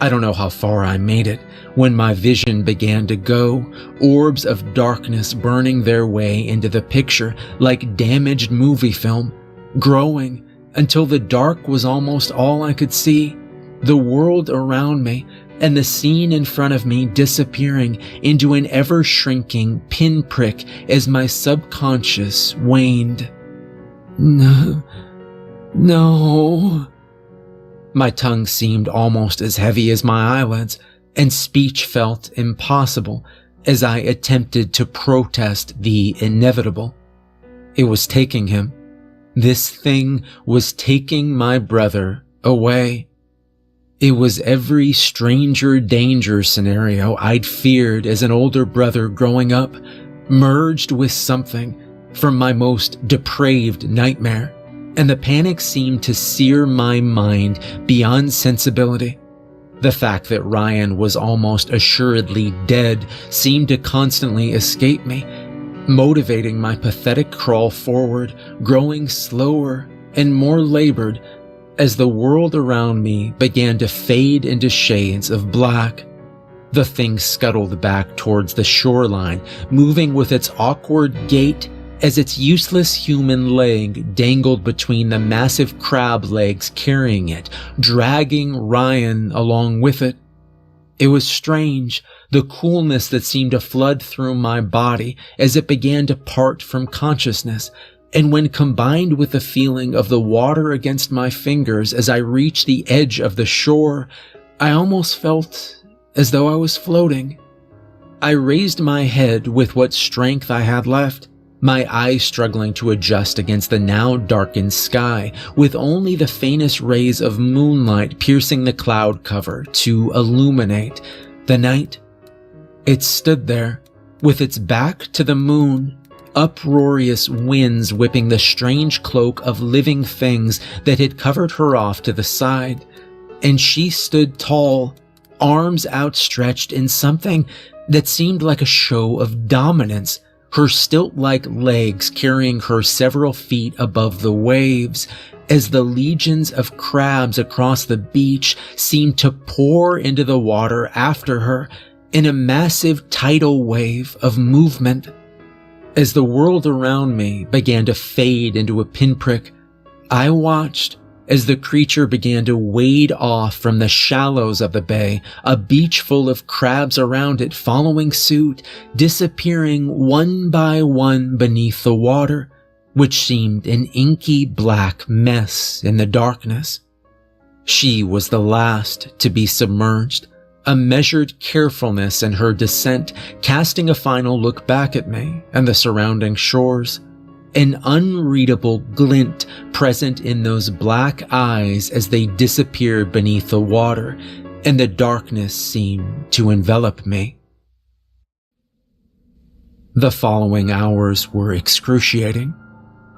I don't know how far I made it when my vision began to go, orbs of darkness burning their way into the picture like damaged movie film, growing until the dark was almost all I could see. The world around me and the scene in front of me disappearing into an ever-shrinking pinprick as my subconscious waned. No. My tongue seemed almost as heavy as my eyelids, and speech felt impossible as I attempted to protest the inevitable. It was taking him. This thing was taking my brother away. It was every stranger danger scenario I'd feared as an older brother growing up, merged with something from my most depraved nightmare, and the panic seemed to sear my mind beyond sensibility. The fact that Ryan was almost assuredly dead seemed to constantly escape me, motivating my pathetic crawl forward, growing slower and more labored as the world around me began to fade into shades of black. The thing scuttled back towards the shoreline, moving with its awkward gait as its useless human leg dangled between the massive crab legs carrying it, dragging Ryan along with it. It was strange, the coolness that seemed to flood through my body as it began to part from consciousness, and when combined with the feeling of the water against my fingers as I reached the edge of the shore, I almost felt as though I was floating. I raised my head with what strength I had left, my eyes struggling to adjust against the now darkened sky, with only the faintest rays of moonlight piercing the cloud cover to illuminate the night. It stood there, with its back to the moon, uproarious winds whipping the strange cloak of living things that had covered her off to the side, and she stood tall, arms outstretched in something that seemed like a show of dominance, her stilt-like legs carrying her several feet above the waves, as the legions of crabs across the beach seemed to pour into the water after her in a massive tidal wave of movement. As the world around me began to fade into a pinprick, I watched as the creature began to wade off from the shallows of the bay, a beach full of crabs around it following suit, disappearing one by one beneath the water, which seemed an inky black mess in the darkness. She was the last to be submerged, a measured carefulness in her descent, casting a final look back at me and the surrounding shores, an unreadable glint present in those black eyes as they disappeared beneath the water, and the darkness seemed to envelop me. The following hours were excruciating.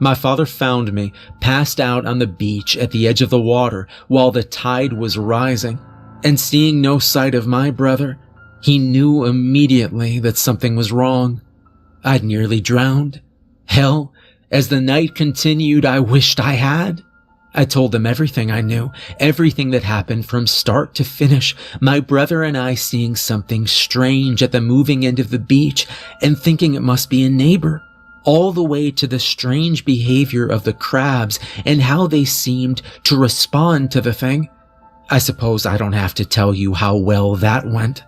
My father found me passed out on the beach at the edge of the water while the tide was rising, and seeing no sight of my brother, he knew immediately that something was wrong. I'd nearly drowned. Hell, as the night continued, I wished I had. I told them everything I knew, everything that happened from start to finish, my brother and I seeing something strange at the moving end of the beach and thinking it must be a neighbor, all the way to the strange behavior of the crabs and how they seemed to respond to the thing. I suppose I don't have to tell you how well that went.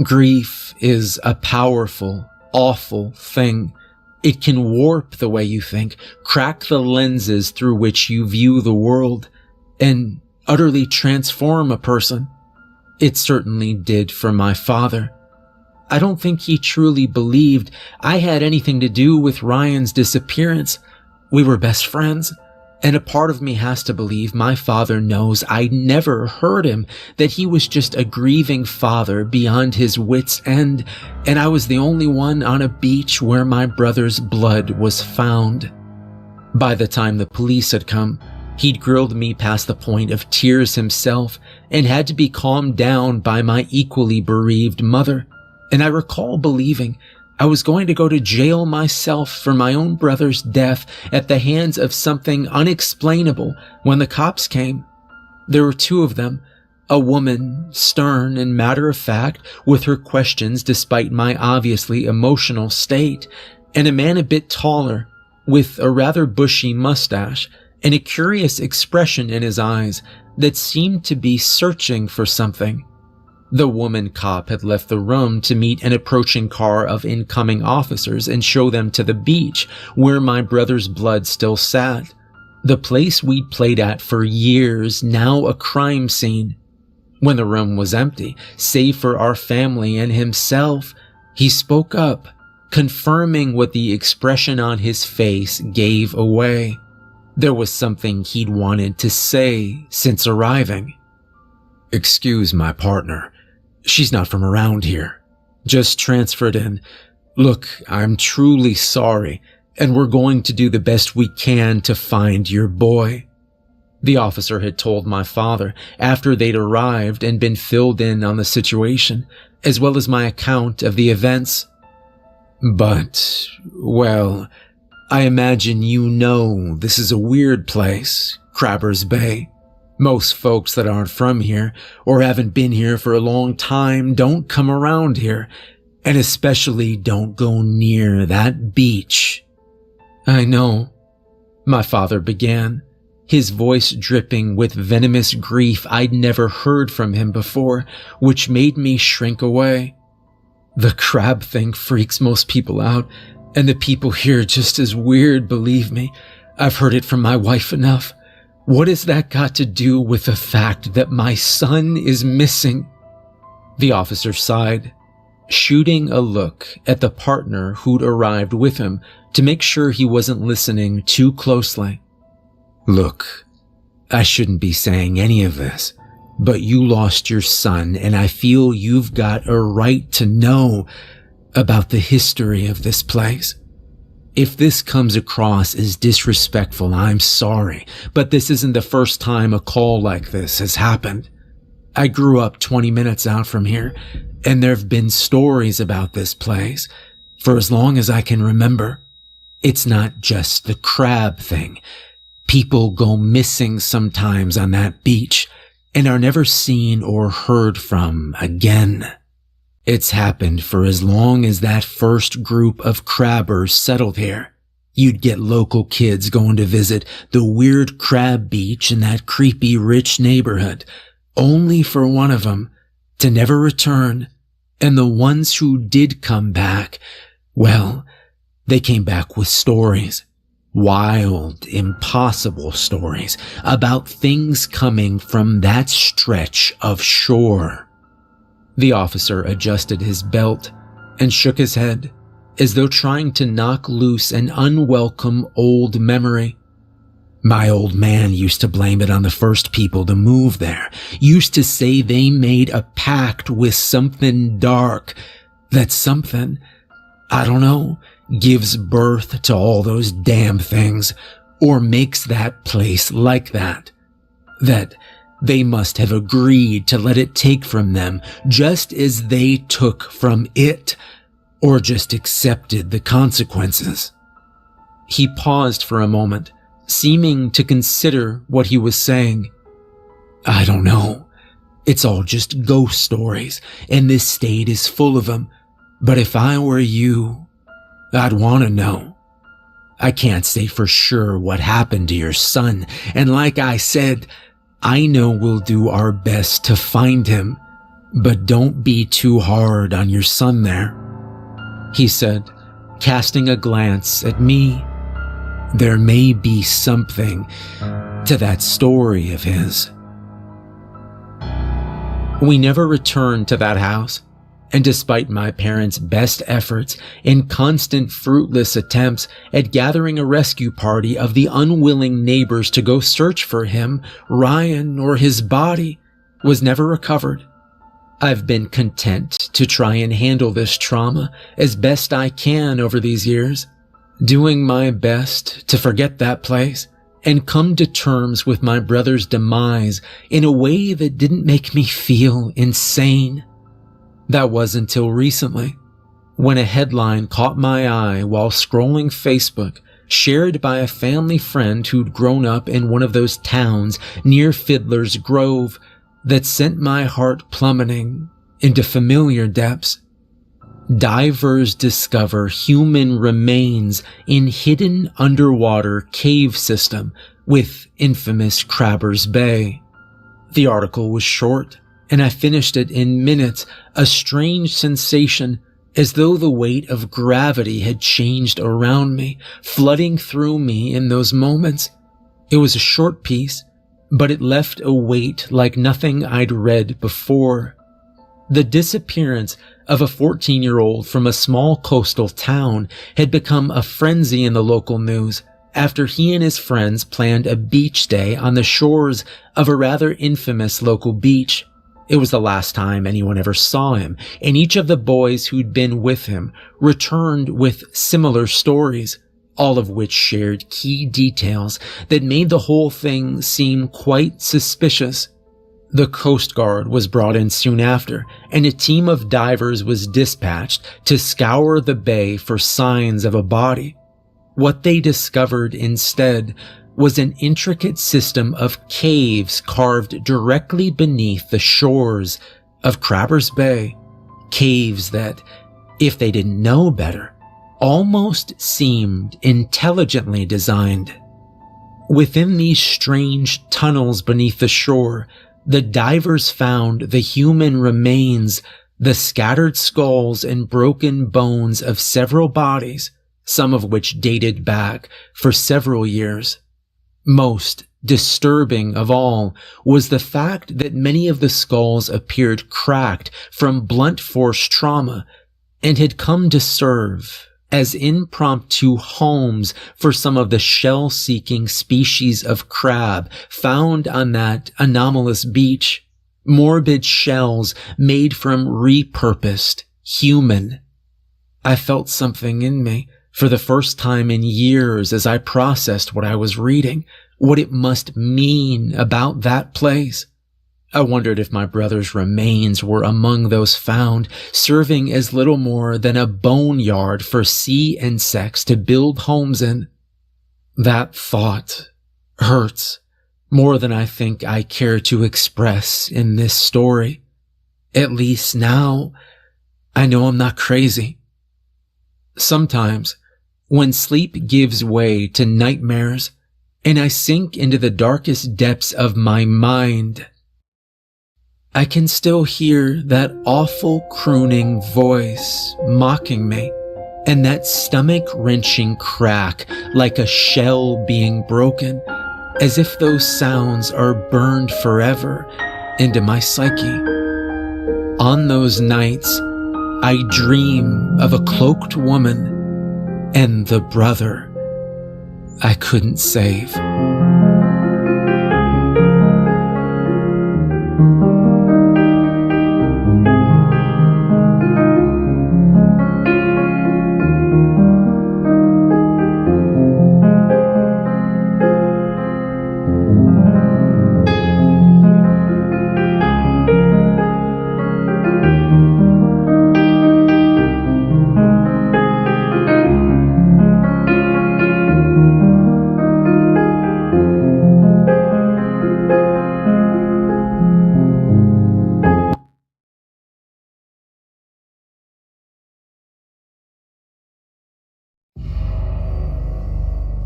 Grief is a powerful, awful thing. It can warp the way you think, crack the lenses through which you view the world, and utterly transform a person. It certainly did for my father. I don't think he truly believed I had anything to do with Ryan's disappearance. We were best friends, and a part of me has to believe my father knows I never hurt him, that he was just a grieving father beyond his wits' end, and I was the only one on a beach where my brother's blood was found. By the time the police had come, he'd grilled me past the point of tears himself and had to be calmed down by my equally bereaved mother, and I recall believing I was going to go to jail myself for my own brother's death at the hands of something unexplainable when the cops came. There were two of them, a woman, stern and matter-of-fact, with her questions despite my obviously emotional state, and a man a bit taller, with a rather bushy mustache and a curious expression in his eyes that seemed to be searching for something. The woman cop had left the room to meet an approaching car of incoming officers and show them to the beach where my brother's blood still sat. The place we'd played at for years, now a crime scene. When the room was empty, save for our family and himself, he spoke up, confirming what the expression on his face gave away. There was something he'd wanted to say since arriving. "Excuse my partner. She's not from around here. Just transferred in. Look, I'm truly sorry, and we're going to do the best we can to find your boy," the officer had told my father after they'd arrived and been filled in on the situation, as well as my account of the events. "But, well, I imagine you know this is a weird place, Crabbers Bay. Most folks that aren't from here or haven't been here for a long time don't come around here, and especially don't go near that beach." "I know," my father began, his voice dripping with venomous grief I'd never heard from him before, which made me shrink away. "The crab thing freaks most people out, and the people here just as weird, believe me. I've heard it from my wife enough. What has that got to do with the fact that my son is missing?" The officer sighed, shooting a look at the partner who'd arrived with him to make sure he wasn't listening too closely. "Look, I shouldn't be saying any of this, but you lost your son, and I feel you've got a right to know about the history of this place. If this comes across as disrespectful, I'm sorry, but this isn't the first time a call like this has happened. I grew up 20 minutes out from here, and there've been stories about this place for as long as I can remember. It's not just the crab thing. People go missing sometimes on that beach and are never seen or heard from again. It's happened for as long as that first group of crabbers settled here. You'd get local kids going to visit the weird crab beach in that creepy rich neighborhood, only for one of them to never return, and the ones who did come back, well, they came back with stories. Wild, impossible stories about things coming from that stretch of shore. The officer adjusted his belt and shook his head, as though trying to knock loose an unwelcome old memory. My old man used to blame it on the first people to move there, used to say they made a pact with something dark, that something, I don't know, gives birth to all those damn things, or makes that place like that. That they must have agreed to let it take from them just as they took from it, or just accepted the consequences. He paused for a moment, seeming to consider what he was saying. I don't know. It's all just ghost stories, and this state is full of them. But if I were you, I'd want to know. I can't say for sure what happened to your son, and like I said, I know we'll do our best to find him, but don't be too hard on your son there, he said, casting a glance at me. There may be something to that story of his. We never returned to that house, and despite my parents' best efforts and constant fruitless attempts at gathering a rescue party of the unwilling neighbors to go search for him, Ryan or his body was never recovered. I've been content to try and handle this trauma as best I can over these years, doing my best to forget that place and come to terms with my brother's demise in a way that didn't make me feel insane. That was until recently, when a headline caught my eye while scrolling Facebook, shared by a family friend who'd grown up in one of those towns near Fiddler's Grove, that sent my heart plummeting into familiar depths. Divers discover human remains in hidden underwater cave system with infamous Crabbers Bay. The article was short, and I finished it in minutes, a strange sensation, as though the weight of gravity had changed around me, flooding through me in those moments. It was a short piece, but it left a weight like nothing I'd read before. The disappearance of a 14-year-old from a small coastal town had become a frenzy in the local news after he and his friends planned a beach day on the shores of a rather infamous local beach. It was the last time anyone ever saw him, and each of the boys who'd been with him returned with similar stories, all of which shared key details that made the whole thing seem quite suspicious. The Coast Guard was brought in soon after, and a team of divers was dispatched to scour the bay for signs of a body. What they discovered instead was an intricate system of caves carved directly beneath the shores of Crabbers Bay. Caves that, if they didn't know better, almost seemed intelligently designed. Within these strange tunnels beneath the shore, the divers found the human remains, the scattered skulls and broken bones of several bodies, some of which dated back for several years. Most disturbing of all was the fact that many of the skulls appeared cracked from blunt force trauma and had come to serve as impromptu homes for some of the shell-seeking species of crab found on that anomalous beach. Morbid shells made from repurposed human. I felt something in me for the first time in years as I processed what I was reading, what it must mean about that place. I wondered if my brother's remains were among those found, serving as little more than a boneyard for sea insects to build homes in. That thought hurts more than I think I care to express in this story. At least now, I know I'm not crazy. Sometimes, when sleep gives way to nightmares, and I sink into the darkest depths of my mind, I can still hear that awful crooning voice mocking me, and that stomach-wrenching crack like a shell being broken, as if those sounds are burned forever into my psyche. On those nights, I dream of a cloaked woman and the brother I couldn't save.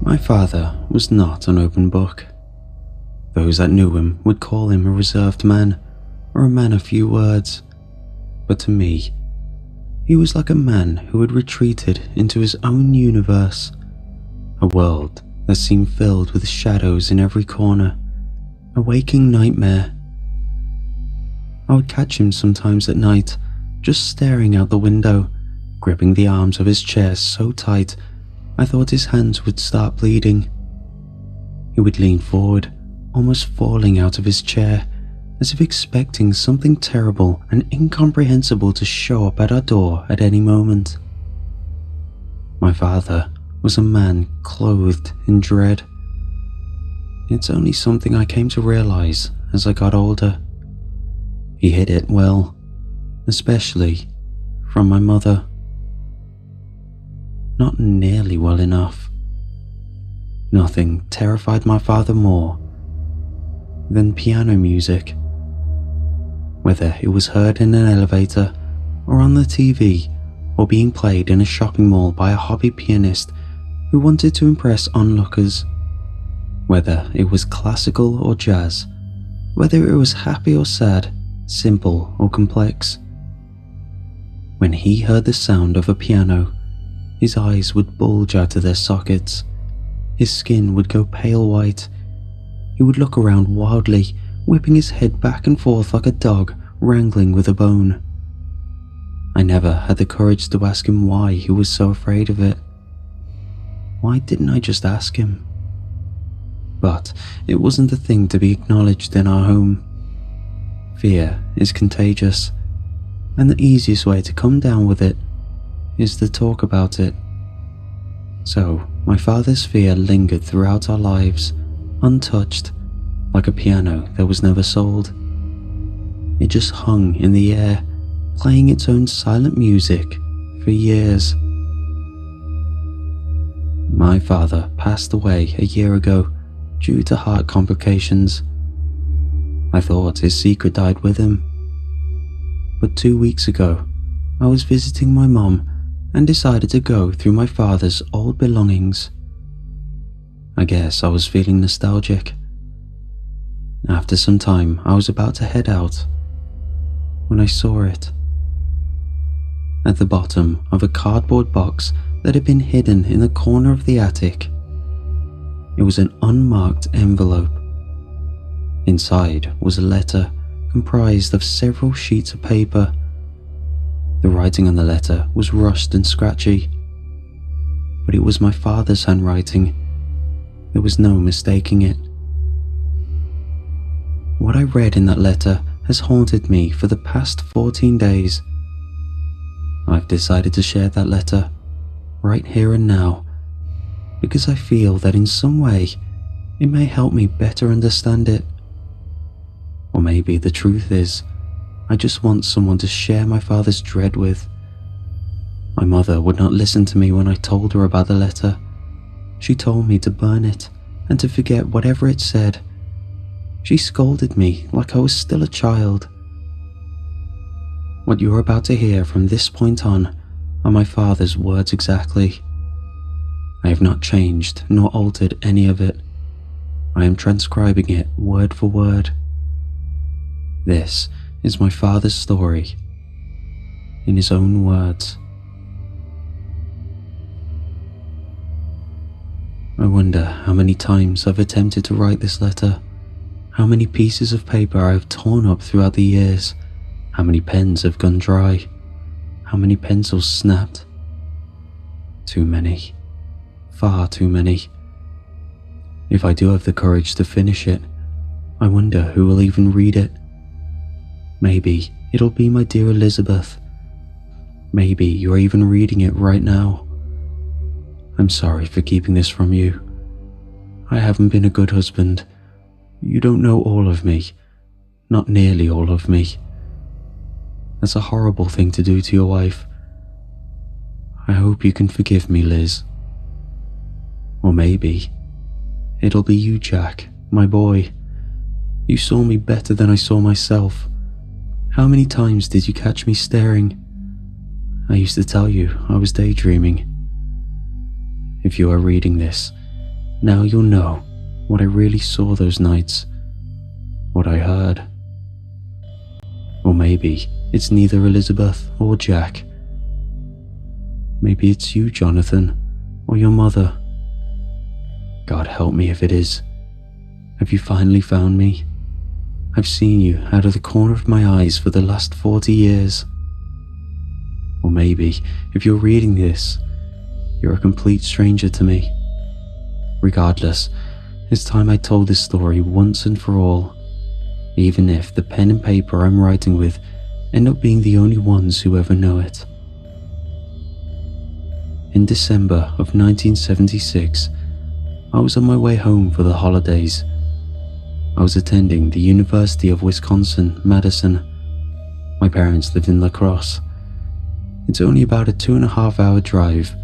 My father was not an open book. Those that knew him would call him a reserved man, or a man of few words. But to me, he was like a man who had retreated into his own universe, a world that seemed filled with shadows in every corner, a waking nightmare. I would catch him sometimes at night, just staring out the window, gripping the arms of his chair so tight I thought his hands would start bleeding. He would lean forward, almost falling out of his chair, as if expecting something terrible and incomprehensible to show up at our door at any moment. My father was a man clothed in dread. It's only something I came to realize as I got older. He hid it well, especially from my mother. Not nearly well enough. Nothing terrified my father more than piano music. Whether it was heard in an elevator, or on the TV, or being played in a shopping mall by a hobby pianist who wanted to impress onlookers. Whether it was classical or jazz, whether it was happy or sad, simple or complex. When he heard the sound of a piano, his eyes would bulge out of their sockets. His skin would go pale white. He would look around wildly, whipping his head back and forth like a dog wrangling with a bone. I never had the courage to ask him why he was so afraid of it. Why didn't I just ask him? But it wasn't a thing to be acknowledged in our home. Fear is contagious, and the easiest way to come down with it is to talk about it. So my father's fear lingered throughout our lives, untouched, like a piano that was never sold. It just hung in the air, playing its own silent music for years. My father passed away a year ago due to heart complications. I thought his secret died with him. But 2 weeks ago, I was visiting my mom and decided to go through my father's old belongings. I guess I was feeling nostalgic. After some time, I was about to head out when I saw it. At the bottom of a cardboard box that had been hidden in the corner of the attic, it was an unmarked envelope. Inside was a letter comprised of several sheets of paper. The writing on the letter was rushed and scratchy, but it was my father's handwriting. There was no mistaking it. What I read in that letter has haunted me for the past 14 days. I've decided to share that letter, right here and now, because I feel that in some way it may help me better understand it. Or maybe the truth is, I just want someone to share my father's dread with. My mother would not listen to me when I told her about the letter. She told me to burn it and to forget whatever it said. She scolded me like I was still a child. What you're about to hear from this point on are my father's words exactly. I have not changed nor altered any of it. I am transcribing it word for word. This is my father's story, in his own words. I wonder how many times I've attempted to write this letter, how many pieces of paper I have torn up throughout the years, how many pens have gone dry, how many pencils snapped. Too many. Far too many. If I do have the courage to finish it, I wonder who will even read it. Maybe it'll be my dear Elizabeth. Maybe you're even reading it right now. I'm sorry for keeping this from you. I haven't been a good husband. You don't know all of me. Not nearly all of me. That's a horrible thing to do to your wife. I hope you can forgive me, Liz. Or maybe it'll be you, Jack, my boy. You saw me better than I saw myself. How many times did you catch me staring? I used to tell you I was daydreaming. If you are reading this, now you'll know what I really saw those nights, what I heard. Or maybe it's neither Elizabeth or Jack. Maybe it's you, Jonathan, or your mother. God help me if it is. Have you finally found me? I've seen you out of the corner of my eyes for the last 40 years. Or maybe, if you're reading this, you're a complete stranger to me. Regardless, it's time I told this story once and for all, even if the pen and paper I'm writing with end up being the only ones who ever know it. In December of 1976, I was on my way home for the holidays. I was attending the University of Wisconsin-Madison. My parents lived in La Crosse. It's only about a 2.5-hour drive,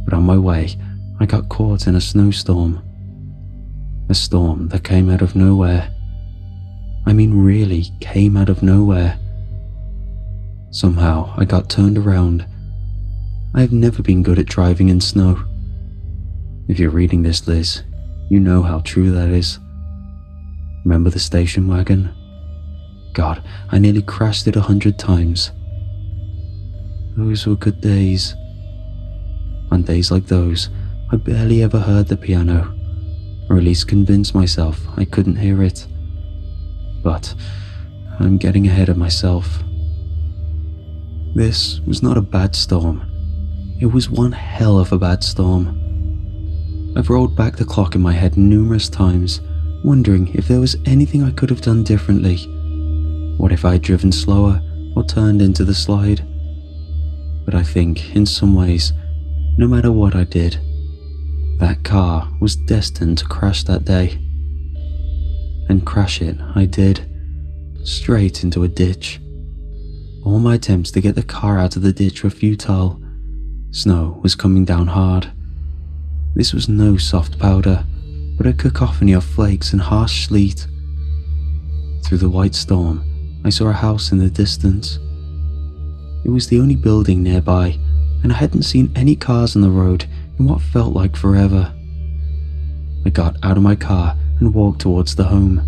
but on my way, I got caught in a snowstorm. A storm that came out of nowhere. I mean, really came out of nowhere. Somehow, I got turned around. I have never been good at driving in snow. If you're reading this, Liz, you know how true that is. Remember the station wagon? God, I nearly crashed it 100 times. Those were good days. On days like those, I barely ever heard the piano, or at least convinced myself I couldn't hear it. But I'm getting ahead of myself. This was not a bad storm. It was one hell of a bad storm. I've rolled back the clock in my head numerous times, wondering if there was anything I could have done differently. What if I had driven slower or turned into the slide? But I think, in some ways, no matter what I did, that car was destined to crash that day. And crash it I did, straight into a ditch. All my attempts to get the car out of the ditch were futile. Snow was coming down hard. This was no soft powder, but a cacophony of flakes and harsh sleet. Through the white storm, I saw a house in the distance. It was the only building nearby, and I hadn't seen any cars on the road in what felt like forever. I got out of my car and walked towards the home.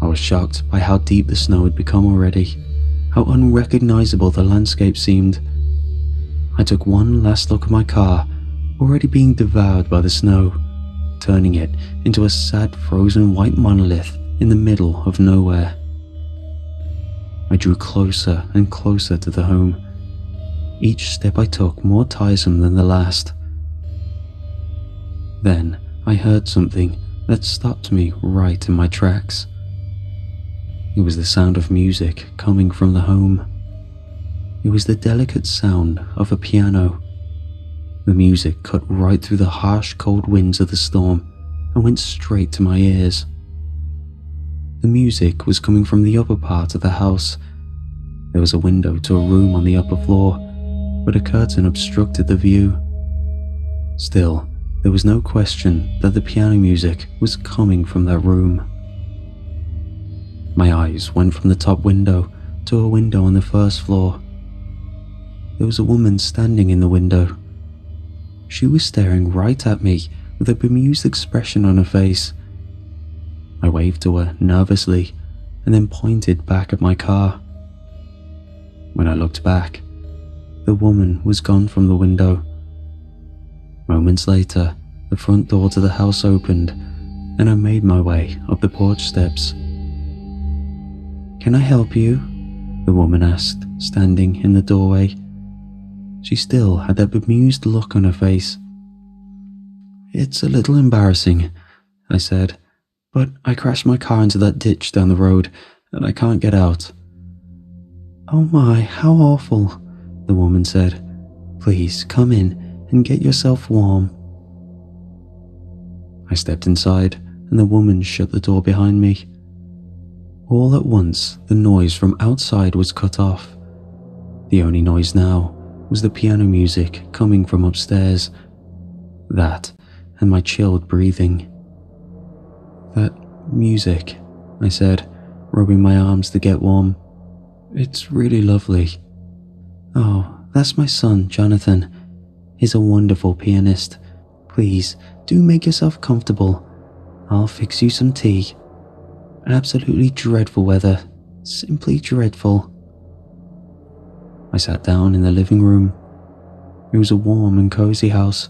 I was shocked by how deep the snow had become already, how unrecognizable the landscape seemed. I took one last look at my car, already being devoured by the snow, turning it into a sad frozen white monolith in the middle of nowhere. I drew closer and closer to the home, each step I took more tiresome than the last. Then I heard something that stopped me right in my tracks. It was the sound of music coming from the home. It was the delicate sound of a piano. The music cut right through the harsh cold winds of the storm and went straight to my ears. The music was coming from the upper part of the house. There was a window to a room on the upper floor, but a curtain obstructed the view. Still, there was no question that the piano music was coming from that room. My eyes went from the top window to a window on the first floor. There was a woman standing in the window. She was staring right at me with a bemused expression on her face. I waved to her nervously and then pointed back at my car. When I looked back, the woman was gone from the window. Moments later, the front door to the house opened, and I made my way up the porch steps. "Can I help you?" the woman asked, standing in the doorway. She still had that bemused look on her face. "It's a little embarrassing," I said, "but I crashed my car into that ditch down the road, and I can't get out." "Oh my, how awful," the woman said. "Please come in and get yourself warm." I stepped inside, and the woman shut the door behind me. All at once, the noise from outside was cut off. The only noise now was the piano music coming from upstairs. That, and my chilled breathing. "That music," I said, rubbing my arms to get warm. "It's really lovely." "Oh, that's my son, Jonathan. He's a wonderful pianist. Please, do make yourself comfortable. I'll fix you some tea. Absolutely dreadful weather. Simply dreadful." I sat down in the living room. It was a warm and cozy house,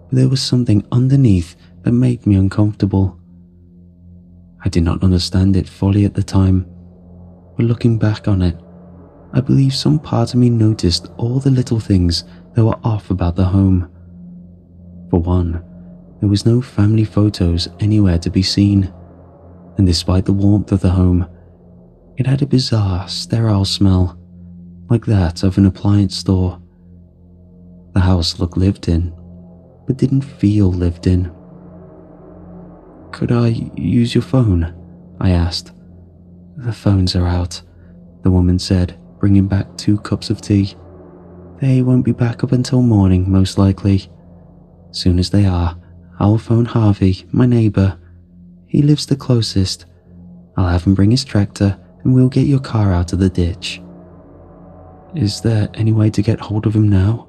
but there was something underneath that made me uncomfortable. I did not understand it fully at the time, but looking back on it, I believe some part of me noticed all the little things that were off about the home. For one, there was no family photos anywhere to be seen, and despite the warmth of the home, it had a bizarre, sterile smell, like that of an appliance store. The house looked lived in, but didn't feel lived in. "Could I use your phone?" I asked. "The phones are out," the woman said, bringing back 2 cups of tea. "They won't be back up until morning, most likely. Soon as they are, I'll phone Harvey, my neighbour. He lives the closest. I'll have him bring his tractor and we'll get your car out of the ditch." "Is there any way to get hold of him now?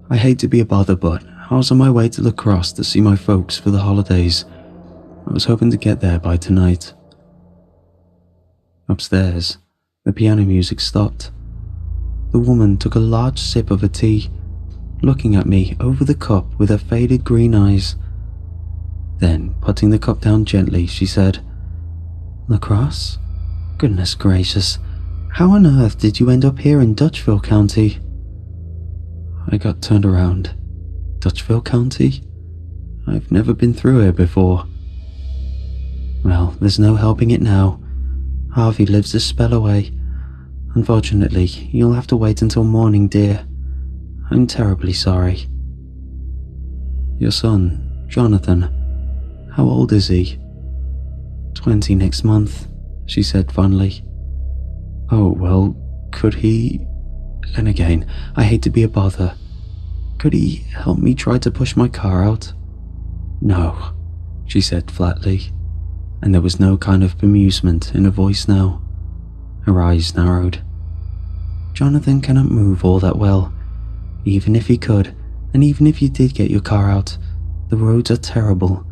I hate to be a bother, but I was on my way to La Crosse to see my folks for the holidays. I was hoping to get there by tonight." Upstairs, the piano music stopped. The woman took a large sip of her tea, looking at me over the cup with her faded green eyes. Then, putting the cup down gently, she said, "La Crosse? Goodness gracious, how on earth did you end up here in Dutchville County?" I got turned around. Dutchville County? I've never been through here before. Well, there's no helping it now. Harvey lives a spell away. Unfortunately, you'll have to wait until morning, dear. I'm terribly sorry. Your son, Jonathan, how old is he? 20 next month, she said fondly. Oh, well, could he... And again, I hate to be a bother. Could he help me try to push my car out? No, she said flatly, and there was no kind of bemusement in her voice now. Her eyes narrowed. Jonathan cannot move all that well. Even if he could, and even if you did get your car out, the roads are terrible.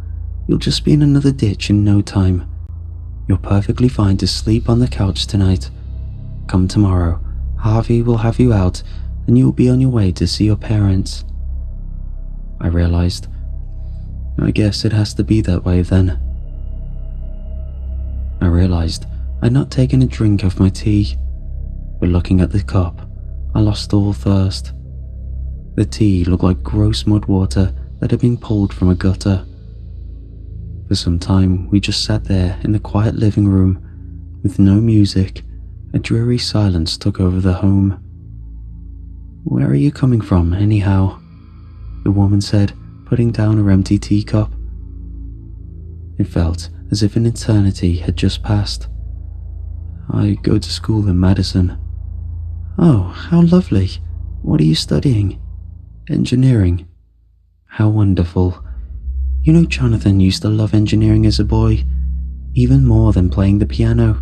You'll just be in another ditch in no time. You're perfectly fine to sleep on the couch tonight. Come tomorrow, Harvey will have you out, and you'll be on your way to see your parents. I realized. I guess it has to be that way then. I realized I'd not taken a drink of my tea, but looking at the cup, I lost all thirst. The tea looked like gross mud water that had been pulled from a gutter. For some time, we just sat there in the quiet living room, with no music. A dreary silence took over the home. Where are you coming from, anyhow? The woman said, putting down her empty teacup. It felt as if an eternity had just passed. I go to school in Madison. Oh, how lovely. What are you studying? Engineering. How wonderful. You know, Jonathan used to love engineering as a boy, even more than playing the piano.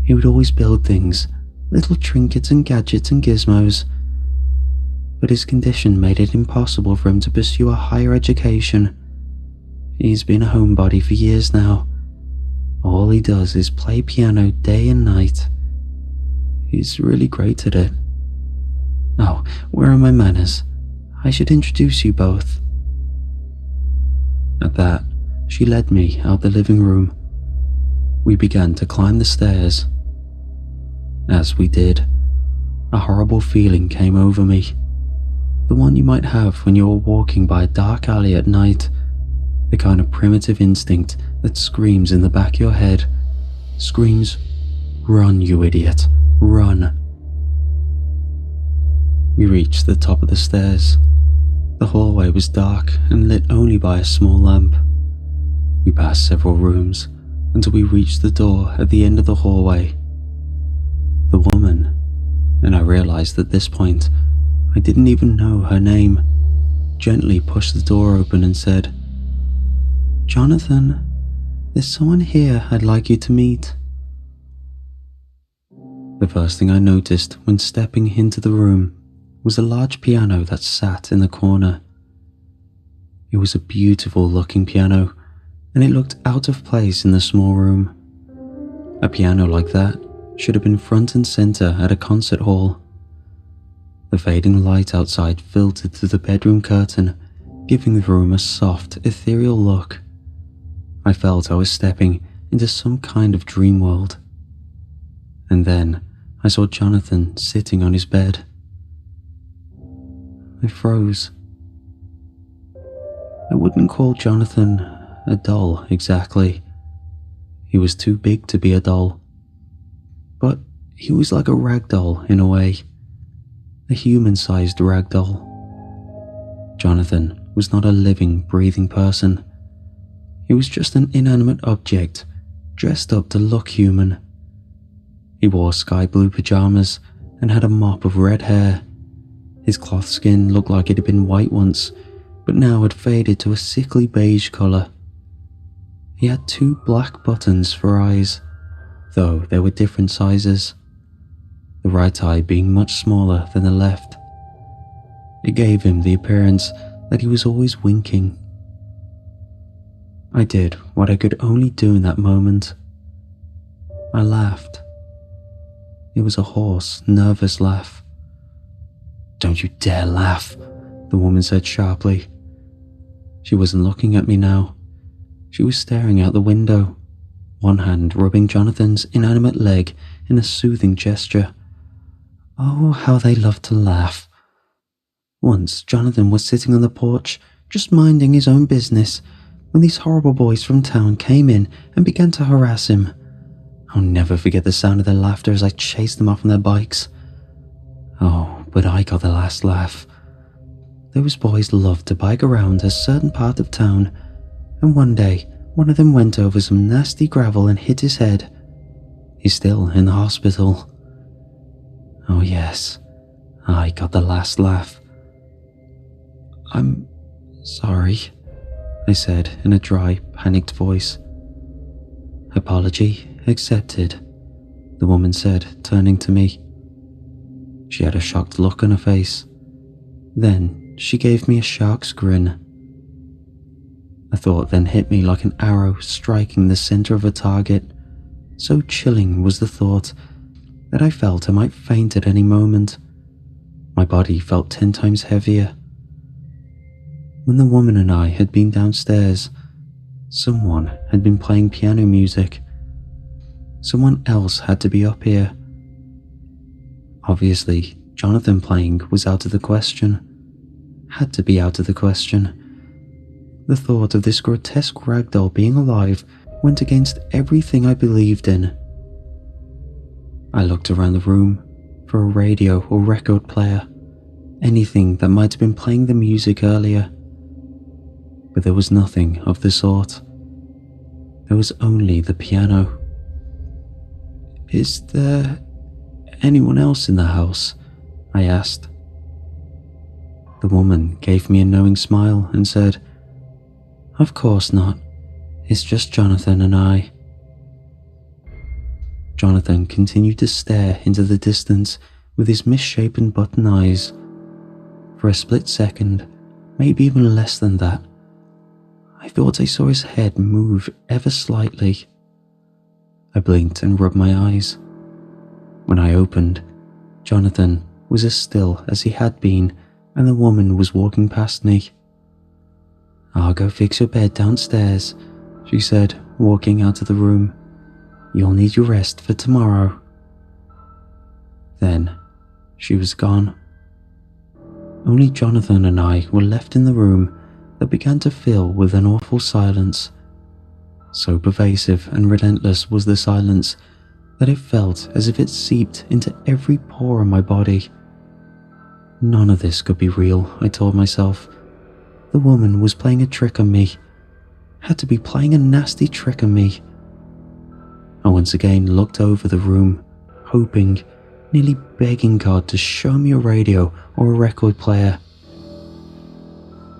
He would always build things, little trinkets and gadgets and gizmos. But his condition made it impossible for him to pursue a higher education. He's been a homebody for years now. All he does is play piano day and night. He's really great at it. Oh, where are my manners? I should introduce you both. At that, she led me out the living room. We began to climb the stairs. As we did, a horrible feeling came over me. The one you might have when you're walking by a dark alley at night. The kind of primitive instinct that screams in the back of your head. Screams, "Run, you idiot, run." We reached the top of the stairs. The hallway was dark and lit only by a small lamp. We passed several rooms until we reached the door at the end of the hallway. The woman, and I realized at this point I didn't even know her name, gently pushed the door open and said, "Jonathan, there's someone here I'd like you to meet." The first thing I noticed when stepping into the room was a large piano that sat in the corner. It was a beautiful looking piano, and it looked out of place in the small room. A piano like that should have been front and center at a concert hall. The fading light outside filtered through the bedroom curtain, giving the room a soft, ethereal look. I felt I was stepping into some kind of dream world. And then I saw Jonathan sitting on his bed. I froze. I wouldn't call Jonathan a doll exactly. He was too big to be a doll. But he was like a rag doll in a way. A human-sized rag doll. Jonathan was not a living, breathing person. He was just an inanimate object, dressed up to look human. He wore sky blue pajamas and had a mop of red hair. His cloth skin looked like it had been white once, but now had faded to a sickly beige colour. He had 2 black buttons for eyes, though they were different sizes, the right eye being much smaller than the left. It gave him the appearance that he was always winking. I did what I could only do in that moment. I laughed. It was a hoarse, nervous laugh. "Don't you dare laugh," the woman said sharply. She wasn't looking at me now. She was staring out the window, one hand rubbing Jonathan's inanimate leg in a soothing gesture. Oh, how they loved to laugh. Once Jonathan was sitting on the porch, just minding his own business, when these horrible boys from town came in and began to harass him. I'll never forget the sound of their laughter as I chased them off on their bikes. Oh, but I got the last laugh. Those boys loved to bike around a certain part of town, and one day one of them went over some nasty gravel and hit his head. He's still in the hospital. Oh yes, I got the last laugh. "I'm sorry," I said in a dry, panicked voice. "Apology accepted," the woman said, turning to me. She had a shocked look on her face. Then she gave me a shark's grin. A thought then hit me like an arrow striking the center of a target. So chilling was the thought that I felt I might faint at any moment. My body felt 10 times heavier. When the woman and I had been downstairs, someone had been playing piano music. Someone else had to be up here. Obviously, Jonathan playing was out of the question. Had to be out of the question. The thought of this grotesque ragdoll being alive went against everything I believed in. I looked around the room for a radio or record player, anything that might have been playing the music earlier. But there was nothing of the sort. There was only the piano. "Is there anyone else in the house?" I asked. The woman gave me a knowing smile and said, "Of course not. It's just Jonathan and I." Jonathan continued to stare into the distance with his misshapen button eyes. For a split second, maybe even less than that, I thought I saw his head move ever slightly. I blinked and rubbed my eyes. When I opened, Jonathan was as still as he had been, and the woman was walking past me. "I'll go fix your bed downstairs," she said, walking out of the room. "You'll need your rest for tomorrow." Then she was gone. Only Jonathan and I were left in the room that began to fill with an awful silence. So pervasive and relentless was the silence that it felt as if it seeped into every pore in my body. None of this could be real, I told myself. The woman was playing a trick on me. Had to be playing a nasty trick on me. I once again looked over the room, hoping, nearly begging God to show me a radio or a record player.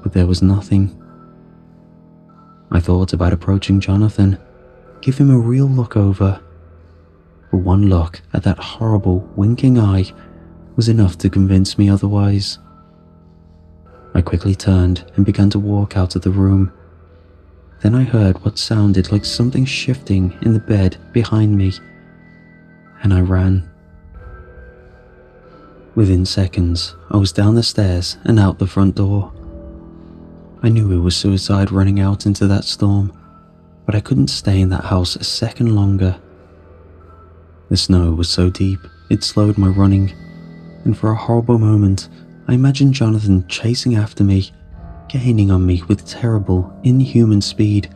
But there was nothing. I thought about approaching Jonathan, give him a real look over. But one look at that horrible, winking eye was enough to convince me otherwise. I quickly turned and began to walk out of the room. Then I heard what sounded like something shifting in the bed behind me, and I ran. Within seconds, I was down the stairs and out the front door. I knew it was suicide running out into that storm, but I couldn't stay in that house a second longer. The snow was so deep, it slowed my running, and for a horrible moment, I imagined Jonathan chasing after me, gaining on me with terrible, inhuman speed,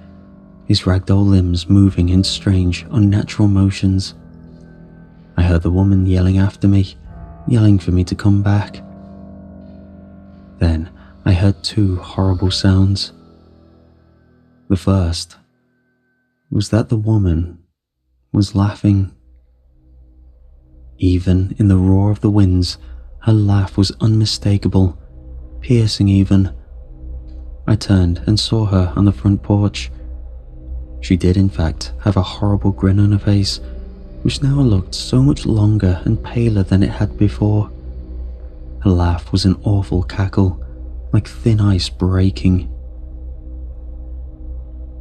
his ragdoll limbs moving in strange, unnatural motions. I heard the woman yelling after me, yelling for me to come back. Then I heard two horrible sounds. The first was that the woman was laughing. Even in the roar of the winds, her laugh was unmistakable, piercing even. I turned and saw her on the front porch. She did in fact have a horrible grin on her face, which now looked so much longer and paler than it had before. Her laugh was an awful cackle, like thin ice breaking.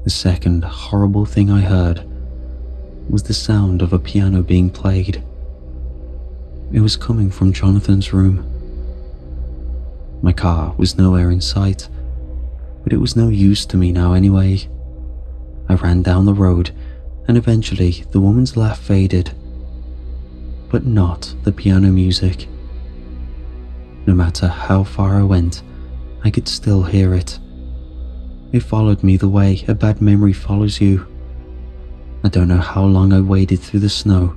The second horrible thing I heard was the sound of a piano being played. It was coming from Jonathan's room. My car was nowhere in sight, but it was no use to me now anyway. I ran down the road, and eventually the woman's laugh faded, but not the piano music. No matter how far I went, I could still hear it. It followed me the way a bad memory follows you. I don't know how long I waded through the snow,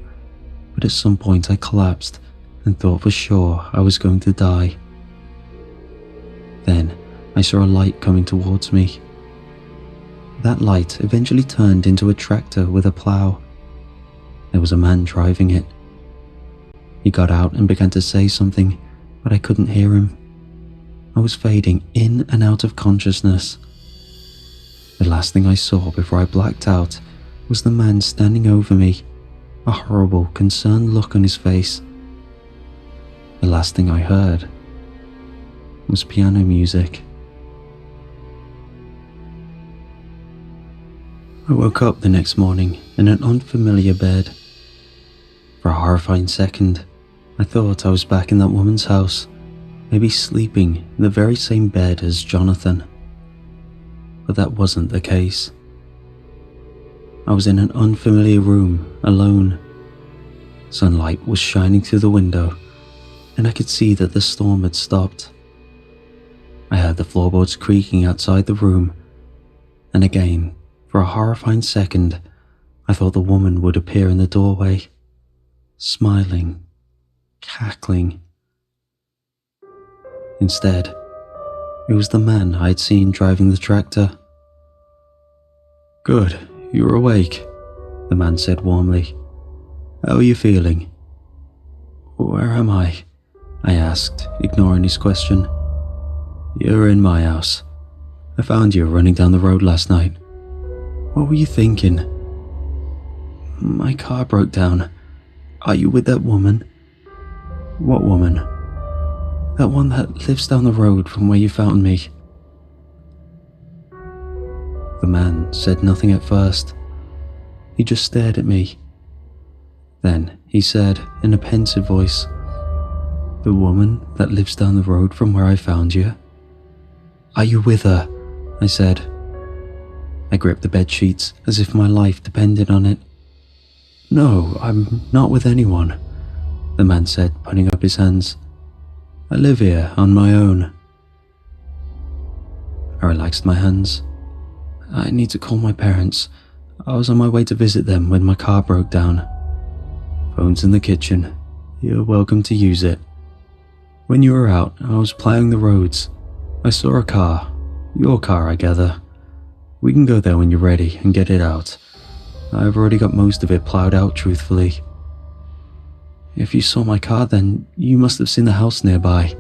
but at some point I collapsed and thought for sure I was going to die. Then I saw a light coming towards me. That light eventually turned into a tractor with a plow. There was a man driving it. He got out and began to say something, but I couldn't hear him. I was fading in and out of consciousness. The last thing I saw before I blacked out was the man standing over me, a horrible, concerned look on his face. The last thing I heard was piano music. I woke up the next morning in an unfamiliar bed. For a horrifying second, I thought I was back in that woman's house, maybe sleeping in the very same bed as Jonathan. But that wasn't the case. I was in an unfamiliar room, alone. Sunlight was shining through the window, and I could see that the storm had stopped. I heard the floorboards creaking outside the room, and again, for a horrifying second, I thought the woman would appear in the doorway, smiling, cackling. Instead, it was the man I had seen driving the tractor. "Good, you're awake," the man said warmly. "How are you feeling?" "Where am I?" I asked, ignoring his question. "You're in my house. I found you running down the road last night. What were you thinking?" "My car broke down. Are you with that woman?" "What woman?" "That one that lives down the road from where you found me." The man said nothing at first. He just stared at me. Then he said in a pensive voice, "The woman that lives down the road from where I found you? Are you with her? I said. I gripped the bed sheets as if my life depended on it. No, I'm not with anyone, the man said, putting up his hands. I live here on my own. I relaxed my hands. I need to call my parents. I was on my way to visit them when my car broke down. Phone's in the kitchen. You're welcome to use it. When you were out, I was plowing the roads. I saw a car. Your car, I gather. We can go there when you're ready and get it out. I've already got most of it plowed out, truthfully. If you saw my car, then you must have seen the house nearby.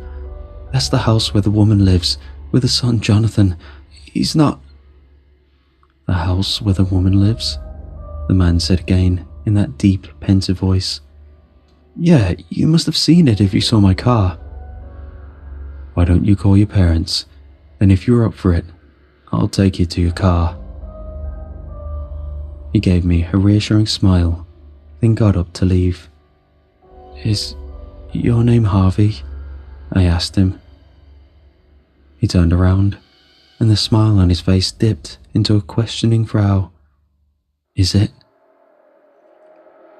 That's the house where the woman lives, with her son Jonathan. He's not... The house where the woman lives? The man said again, in that deep, pensive voice. Yeah, you must have seen it if you saw my car. Why don't you call your parents? Then if you're up for it, I'll take you to your car. He gave me a reassuring smile, then got up to leave. Is your name Harvey? I asked him. He turned around, and the smile on his face dipped into a questioning frown. Is it?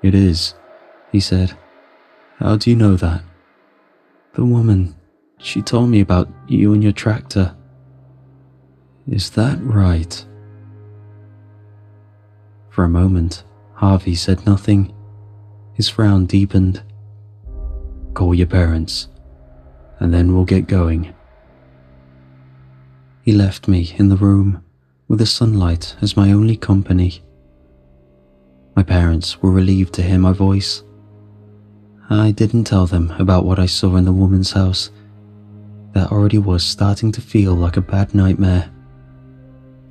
It is, he said. How do you know that? The woman, she told me about you and your tractor. Is that right? For a moment, Harvey said nothing. His frown deepened. Call your parents, and then we'll get going. He left me in the room with the sunlight as my only company. My parents were relieved to hear my voice. I didn't tell them about what I saw in the woman's house. That already was starting to feel like a bad nightmare.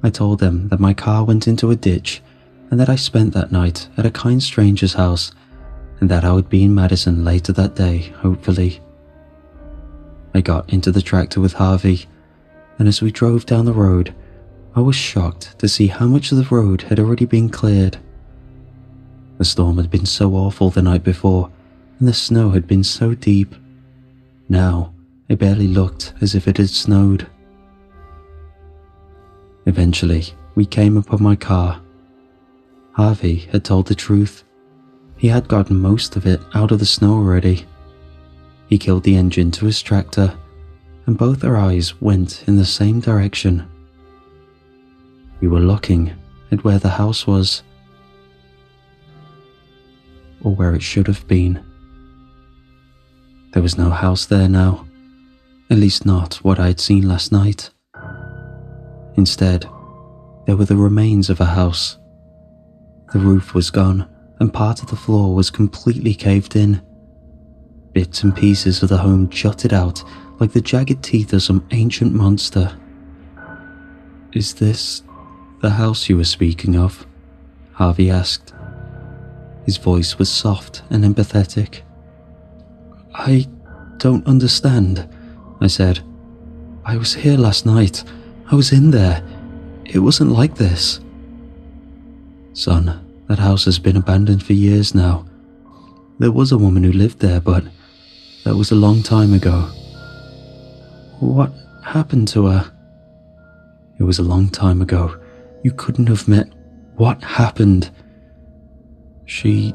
I told them that my car went into a ditch and that I spent that night at a kind stranger's house and that I would be in Madison later that day, hopefully. I got into the tractor with Harvey, and as we drove down the road, I was shocked to see how much of the road had already been cleared. The storm had been so awful the night before, and the snow had been so deep. Now, it barely looked as if it had snowed. Eventually, we came upon my car. Harvey had told the truth. He had gotten most of it out of the snow already. He killed the engine to his tractor, and both our eyes went in the same direction. We were looking at where the house was, or where it should have been. There was no house there now, at least not what I had seen last night. Instead, there were the remains of a house. The roof was gone, and part of the floor was completely caved in. Bits and pieces of the home jutted out like the jagged teeth of some ancient monster. Is this the house you were speaking of? Harvey asked. His voice was soft and empathetic. I don't understand, I said. I was here last night. I was in there. It wasn't like this. Son, that house has been abandoned for years now. There was a woman who lived there, but that was a long time ago. What happened to her? It was a long time ago. You couldn't have met. What happened? She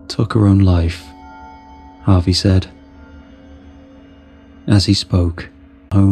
took her own life, Harvey said. As he spoke,